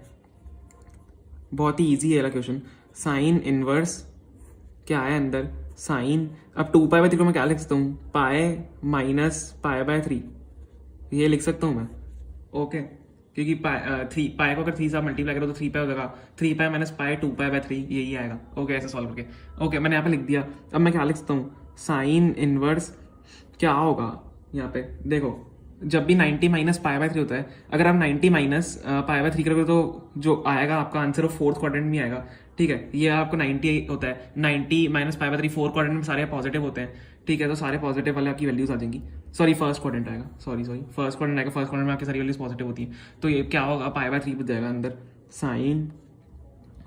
बहुत ही ईजी है क्वेश्चन। साइन इनवर्स क्या है अंदर, साइन, अब 2π/3 को मैं क्या लिख सकता हूँ, पाए माइनस π/3, ये लिख सकता हूँ मैं। ओके, क्योंकि पाए को अगर 3 से आप मल्टीप्लाई करो तो 3π हो जाएगा, 3π माइनस पाए 2π/3 यही आएगा। ओके, ऐसे सॉल्व करके। ओके, मैंने यहाँ पे लिख दिया। अब मैं क्या लिख सकता हूँ, साइन इनवर्स क्या होगा, यहाँ पे देखो जब भी 90 माइनस π/3 होता है, अगर आप 90 माइनस π/3 करोगे तो जो आएगा आपका आंसर वो फोर्थ क्वाड्रेंट में आएगा। ठीक है, ये आपको 90 होता है, 90 माइनस π/3 फोर्थ क्वाड्रेंट में सारे पॉजिटिव होते हैं। ठीक है, तो सारे पॉजिटिव वाले आपकी वैल्यूज आ जाएंगी, सॉरी फर्स्ट क्वाड्रेंट आएगा, सॉरी फर्स्ट क्वाड्रेंट आएगा, फर्स्ट क्वाड्रेंट में आपकी सारी वैल्यूज पॉजिटिव होती हैं। तो ये क्या होगा, π/3 बच जाएगा अंदर, साइन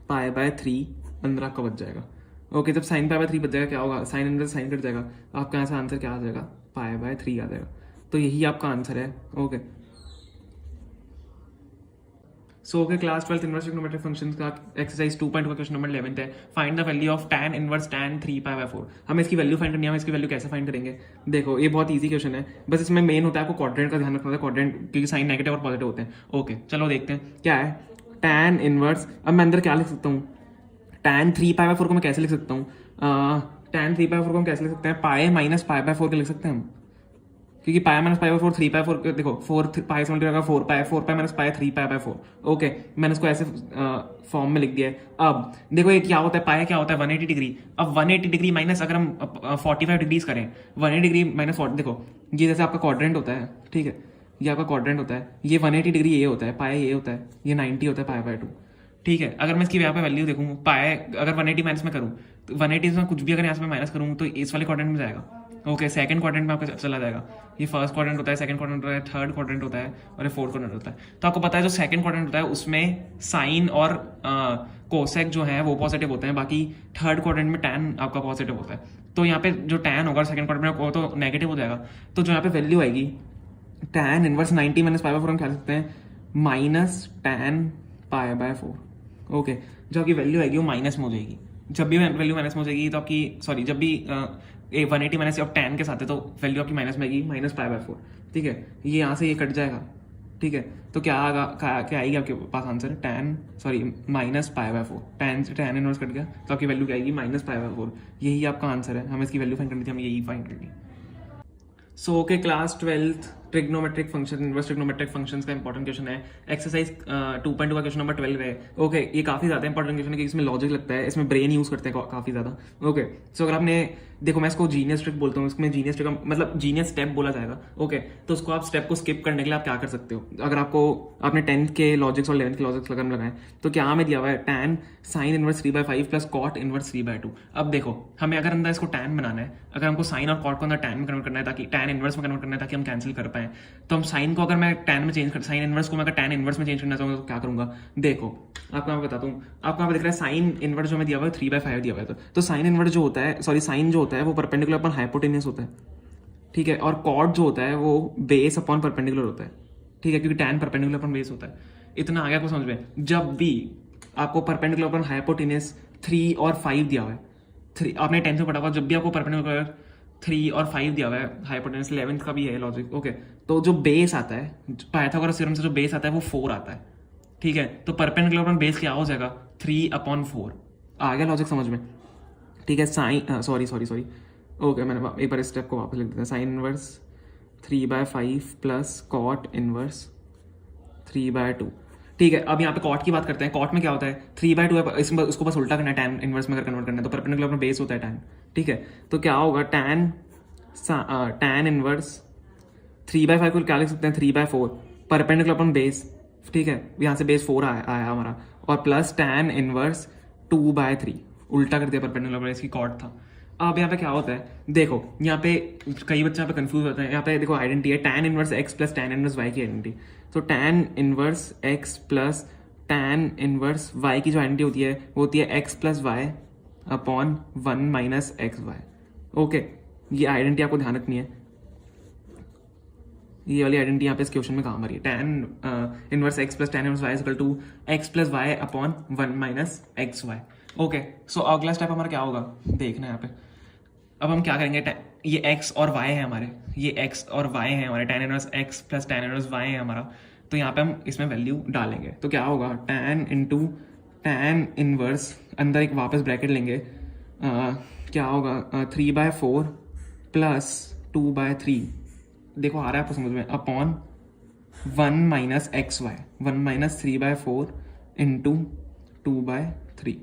π/3 अंदर आपका बच जाएगा। ओके, जब साइन π/3 बच जाएगा क्या होगा, साइन अंदर साइन कट जाएगा, आपका यहाँ से आंसर क्या आ जाएगा, π/3 आ जाएगा। तो यही आपका आंसर है। Okay, so okay, class 12th inverse trigonometric functions का एक्सरसाइज 2.2 का क्वेश्चन नंबर 11 है। Find the value of tan inverse tan 3π/4। हमें इसकी वैल्यू फाइंड करनी है, हम इसकी वैल्यू कैसे फाइंड करेंगे। देखो ये बहुत इजी क्वेश्चन है, बस इसमें मेन होता है आपको क्वाड्रेंट का ध्यान रखना है, क्वाड्रेंट क्योंकि साइन नेगेटिव और पॉजिटिव होते हैं। ओके, चलो देखते हैं क्या है tan इनवर्स। अब मैं अंदर क्या लिख सकता हूँ, tan 3 पाई बाय 4 को मैं कैसे लिख सकता हूँ? tan 3 पाई बाय 4 को हम कैसे लिख सकते हैं? पाई माइनस पाई बाय 4 के लिख सकते हैं हम, क्योंकि पाई माइनस पाई बाय 4 3 पाई 4 देखो 4 पाई से multiply 4 pi minus pi 3 pi by 4। Okay, मैंने इसको ऐसे फॉर्म में लिख दिया है। अब देखो ये क्या होता है, पाई क्या होता है 180 डिग्री। अब 180 डिग्री माइनस अगर हम 45 डिग्रीज करें, 180 डिग्री माइनस 40, देखो ये जैसे आपका क्वाड्रेंट होता है, ठीक है, ये आपका क्वाड्रेंट होता है, ये 180 डिग्री ये होता है, पाई ये होता है, ये 90 होता है पाई बाय 2। ठीक है, अगर मैं इसकी यहाँ पे वैल्यू देखूँ, पाई अगर 180 माइनस में करूँ तो 180 में कुछ भी अगर यहाँ से मैं माइनस करूँ तो इस वाले क्वाड्रेंट में जाएगा। ओके, सेकंड क्वाड्रेंट में आपका चला जाएगा। ये फर्स्ट क्वाड्रेंट होता है, सेकंड क्वाड्रेंट होता है, थर्ड क्वाड्रेंट होता है और ये फोर्थ क्वाड्रेंट होता है। तो आपको पता है जो सेकंड क्वाड्रेंट होता है उसमें साइन और कोसेक जो है वो पॉजिटिव होते हैं, बाकी थर्ड क्वाड्रेंट में टैन आपका पॉजिटिव होता है। तो यहाँ पे जो टैन होगा सेकंड क्वाड्रेंट में वो तो नेगेटिव हो जाएगा। तो जो यहाँ पे वैल्यू आएगी tan inverse 90 minus pi by 4 हम क्या लिख सकते हैं, minus tan pi by 4। Okay, जो आपकी वैल्यू आएगी वो माइनस में हो जाएगी। जब भी वैल्यू माइनस में हो जाएगी तो आपकी सॉरी जब भी 180 माइनस ऑफ टैन के साथ है तो वैल्यू आपकी माइनस में आएगी, माइनस पाई बाय 4। ठीक है, ये यहाँ से ये कट जाएगा। ठीक है, तो क्या आएगा, क्या आएगी आपके पास answer, tan sorry minus pi by 4। Tan inverse cut गया तो आपकी वैल्यू क्या आएगी, माइनस पाई बाय 4। यही आपका आंसर है, हमें इसकी वैल्यू फाइंड करनी थी, हम यही फाइंड करनी। So okay, class 12th trigonometric function, inverse trigonometric functions का इंपॉर्टेंट क्वेश्चन है। एक्सरसाइज 2.2 का क्वेश्चन नंबर 12 है। ओके, ये काफी ज्यादा इंपॉर्टेंट क्वेश्चन है क्योंकि इसमें लॉजिक लगता है, इसमें ब्रेन यूज करते हैं काफी ज्यादा। ओके, सो अगर आपने देखो मैं इसको जीनियस ट्रिक बोलता हूँ, इसमें जीनियस ट्रिक मतलब जीनियस स्टेप बोला जाएगा। ओके, तो उसको आप स्टेप को स्किप करने के लिए आप क्या कर सकते हो, अगर आपको आपने 10th के लॉजिक्स और 11th के लॉजिक्स लगन लगाए तो क्या हमें दिया हुआ है tan sine inverse 3/5 plus cot inverse 3/2। अब देखो हमें अगर अंदर इसको टैन बनाना है, अगर हमको साइन और कॉट को अंदर टैन में कन्वर्ट करना है ताकि टैन इनवर्स में कन्वर्ट करना है ताकि हम कैंसिल कर पाए, तो हम साइन को अगर मैं टैन में चेंज कर, साइन इनवर्स को मैं अगर टैन इनवर्स में चेंज करना चाहूंगा तो क्या करूंगा, देखो आपको मैं बताता हूँ। आपको यहाँ पे दिख रहा है साइन इनवर्स जो हमें दिया हुआ है 3/5 दिया हुआ है, तो साइन इनवर्स जो होता है, सॉरी साइन जो होता है वो परपेंडिकुलर अपॉन हाइपोटेन्यूस होता है। ठीक है, और कॉट जो होता है वो बेस अपॉन परपेंडिकुलर होता है। ठीक है, क्योंकि टैन परपेंडिकुलर अपॉन बेस होता है। इतना आ गया आपको समझ में। जब भी आपको परपेंडिकुलर अपॉन हाइपोटेन्यूस 3 और 5 दिया हुआ है, 3 आपने 10th में पढ़ा हुआ, जब भी आपको परपेंडिकुलर 3 और 5 दिया हुआ है, हाइपोटेन्यूस 11th का भी है लॉजिक। ओके, तो जो बेस आता है पाइथागोरस थ्योरम से जो बेस आता है वो 4 आता है। ठीक है, तो परपेंडिकुलर अपॉन बेस क्या हो जाएगा, 3/4। आ गया लॉजिक समझ में। ठीक है, साइन सॉरी ओके, मैंने एक बार इस स्टेप को वापस लिख देते हैं। Sine inverse 3/5 plus cot inverse 3/2। ठीक है, अब यहाँ पे कॉट की बात करते हैं। कॉट में क्या होता है, 3/2 है, इसमें उसको बस उल्टा करना है, टैन इनवर्स में अगर कन्वर्ट करना है तो परपेंडिकुलर अपना बेस होता है टैन। ठीक है, तो क्या होगा टैन इनवर्स 3/5 को क्या लिख सकते हैं, 3/4 परपेंडिकुलर अपॉन बेस। ठीक है, यहाँ से बेस 4 आया हमारा, और प्लस टैन इनवर्स 2/3 उल्टा कर दिया, परपेंडिकुलर बेस की कॉट था। अब यहाँ पे क्या होता है, देखो यहाँ पे कई बच्चे यहाँ पे कंफ्यूज होते हैं। यहाँ पे देखो आइडेंटिटी है tan inverse x plus tan inverse y की आइडेंटिटी। तो tan inverse x plus tan inverse y की जो आइडेंटिटी होती है वो होती है x plus y upon 1 minus XY। Okay, ये आइडेंटिटी आपको ध्यान रखनी है, ये वाली आइडेंटिटी यहाँ पे इस क्वेश्चन में काम आ रही है। Tan inverse x plus tan inverse y equal to x plus y upon 1 minus XY। Okay, so अगला स्टेप हमारा क्या होगा, देखना है यहाँ पे। अब हम क्या करेंगे, ये x और y है हमारे, ये x और y है हमारे, tan inverse x plus tan inverse y है हमारा। तो यहाँ पे हम इसमें वैल्यू डालेंगे तो क्या होगा, टैन इंटू टैन इनवर्स, अंदर एक वापस ब्रैकेट लेंगे, क्या होगा 3/4 प्लस 2/3, देखो आ रहा है आपको समझ में, upon 1 minus XY, 1 minus 3/4 into 2/3।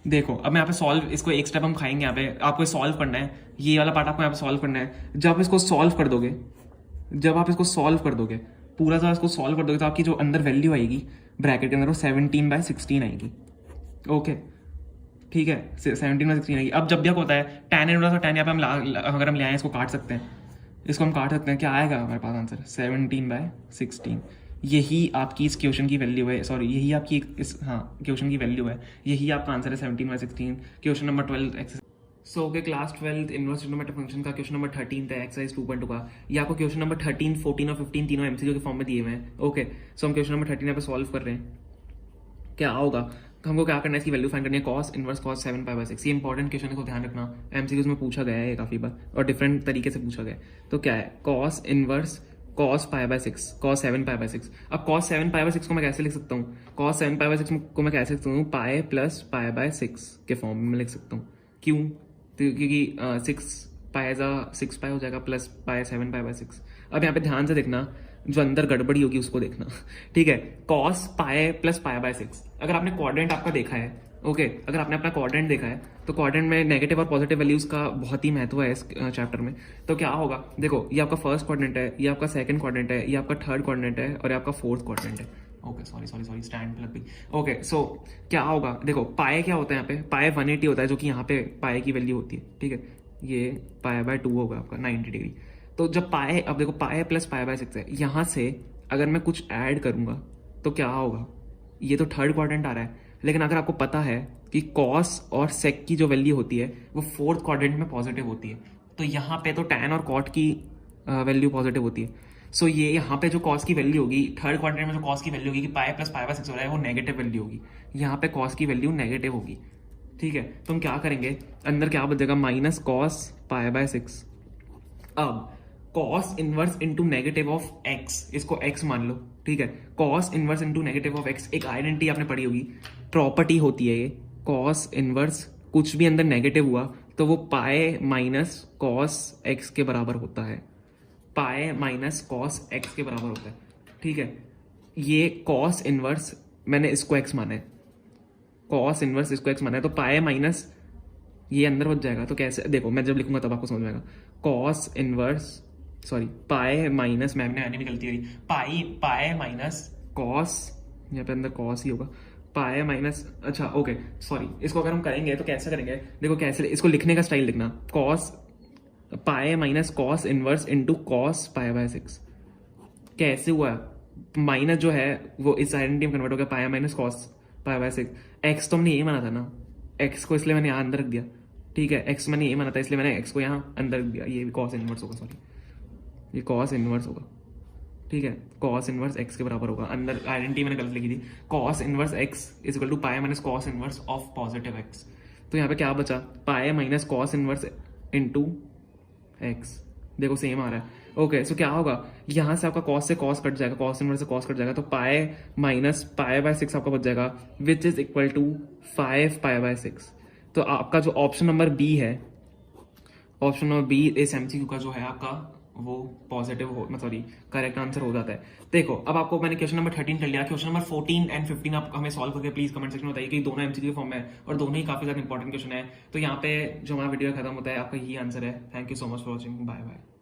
देखो अब मैं यहाँ पे सॉल्व, इसको एक स्टेप हम खाएंगे। यहाँ पे आपको सॉल्व करना है, ये वाला पार्ट आपको यहाँ पे सॉल्व करना है। जब आप इसको सॉल्व कर दोगे, पूरा सा इसको सॉल्व कर दोगे तो आपकी जो अंदर वैल्यू आएगी ब्रैकेट के अंदर वो 17/16 आएगी। ओके, ठीक है, 17/16 आएगी। अब जब भी आपको होता है टैन इनवर्स और टैन, यहाँ पे हम अगर हम ले आए इसको काट सकते हैं, इसको हम काट सकते हैं, क्या आएगा हमारे पास आंसर 17/16। यही आपकी इस क्वेश्चन की वैल्यू है, सॉरी यही आपकी इस क्वेश्चन की वैल्यू है, यही आपका आंसर है 17/16, question number 12 exercise. So okay, class 12 inverse trigonometric function का क्वेश्चन नंबर 13 है, एक्सरसाइज 2.2 का। ये आपको क्वेश्चन नंबर 13, 14 और 15 तीनों एमसीक्यू के फॉर्म में दिए हुए हैं। ओके, सो हम क्वेश्चन नंबर 13 यहाँ पे सॉल्व कर रहे हैं। क्या होगा, हमको क्या करना है, इसकी वैल्यू फाइंड करनी है, cos इनवर्स cos 7π/6। ये इंपॉर्टेंट क्वेश्चन है, को ध्यान रखना, एमसीक्यूज में पूछा गया है ये काफी बार और डिफरेंट तरीके से पूछा गया है। तो क्या है, cos inverse cos pi by 6, cos 7 pi by 6। अब कॉस 7 पाई बाय 6 को मैं कैसे लिख सकता हूँ? कॉस 7 पाई बाय 6 को मैं कैसे लिख सकता हूँ? पाई प्लस पाई बाय 6 के फॉर्म में लिख सकता हूँ। क्यों? तो क्योंकि 6 पाई जा 6 पाई हो जाएगा प्लस पाई 7 पाई बाय 6। अब यहाँ पे ध्यान से देखना, जो अंदर गड़बड़ी होगी उसको देखना। ठीक है, cos pi plus pi by 6। अगर आपने क्वाड्रेंट आपका देखा है, ओके, अगर आपने अपना क्वाड्रेंट देखा है तो क्वाड्रेंट में नेगेटिव और पॉजिटिव वैल्यूज का बहुत ही महत्व है इस चैप्टर में। तो क्या होगा, देखो ये आपका फर्स्ट क्वाड्रेंट है, ये आपका सेकंड क्वाड्रेंट है, ये आपका थर्ड क्वाड्रेंट है और ये आपका फोर्थ क्वाड्रेंट है। ओके सॉरी स्टैंड लग गई। ओके सो क्या होगा, देखो पाए क्या होता है यहाँ पे, पाए 180 होता है, जो कि यहाँ पे पाए की वैल्यू होती है। ठीक है, ये पाए बाय 2 होगा आपका 90 डिग्री। तो जब पाए, अब देखो पाए प्लस पाए बाय 6 है, यहाँ से अगर मैं कुछ ऐड करूंगा तो क्या होगा, ये तो थर्ड क्वाड्रेंट आ रहा है, लेकिन अगर आपको पता है कि कॉस और सेक की जो वैल्यू होती है वो फोर्थ क्वाड्रेंट में पॉजिटिव होती है, तो यहाँ पे तो टैन और कॉट की वैल्यू पॉजिटिव होती है। सो ये यहाँ पे जो कॉस की वैल्यू होगी, थर्ड क्वाड्रेंट में जो कॉस की वैल्यू होगी कि पाई प्लस पाई बाय 6 हो रहा है, वो नेगेटिव वैल्यू होगी। यहाँ पे कॉस की वैल्यू नेगेटिव होगी। ठीक है, तो हम क्या करेंगे, अंदर क्या बचेगा, माइनस कॉस पाई बाय 6। अब cos inverse into negative of x, इसको एक्स मान लो। ठीक है, cos inverse into negative of x एक आइडेंटिटी आपने पढ़ी होगी, प्रॉपर्टी होती है ये। कॉस इनवर्स कुछ भी अंदर नेगेटिव हुआ तो वो पाए माइनस कॉस एक्स के बराबर होता है, पाए माइनस कॉस एक्स के बराबर होता है। ठीक है, ये कॉस इनवर्स मैंने इसको एक्स माना है, कॉस इनवर्स इसको एक्स माना है, तो पाए माइनस ये अंदर बच जाएगा। तो कैसे, देखो मैं जब लिखूंगा तब आपको समझ में आएगा। Cos inverse sorry pi minus, मैंने भी गलती करी, पाए माइनस कॉस, यहाँ पे अंदर कॉस ही होगा, पाए माइनस, अच्छा ओके सॉरी, इसको अगर हम करेंगे तो कैसे करेंगे, देखो कैसे, इसको लिखने का स्टाइल लिखना, कॉस पाए minus cos inverse into cos pi by 6। कैसे हुआ, माइनस जो है वो इस आइडेंटिटी में कन्वर्ट हो गया, पाए minus cos pi by 6। X तो हमने यही माना था ना, एक्स को इसलिए मैंने यहाँ अंदर रख दिया। ठीक है, एक्स मैंने ये माना था इसलिए मैंने एक्स को यहाँ अंदर रख दिया, ये भी कॉस इनवर्स होगा, सॉरी ये कॉस इनवर्स होगा। ठीक है, कॉस इनवर्स एक्स के बराबर होगा, अंदर आइडेंटिटी मैंने गलत लिखी थी, cos inverse x is equal to pi minus cos inverse of positive x. तो यहाँ पे क्या बचा, pi minus cos inverse into x, देखो सेम आ रहा है। ओके सो क्या होगा, यहाँ से आपका कॉस से कॉस कट जाएगा, कॉस इनवर्स से कॉस कट जाएगा, तो पाए माइनस पाए बाय 6 आपका बच जाएगा, which is equal to 5 pi by 6। तो आपका जो ऑप्शन नंबर बी है, ऑप्शन नंबर बी इस एमसीक्यू का जो है आपका वो पॉजिटिव हो, सॉरी करेक्ट आंसर हो जाता है। देखो अब आपको मैंने क्वेश्चन नंबर 13 कर लिया, क्वेश्चन नंबर 14 एंड 15 आप हमें सॉल्व करके प्लीज कमेंट सेक्शन में बताइए कि दोनों एमसीक्यू फॉर्म में है और दोनों ही काफी ज्यादा इंपॉर्टेंट क्वेश्चन है। तो यहाँ पे जो हमारा वीडियो खत्म होता है, आपका यही आंसर है। Thank you so much for watching, bye bye.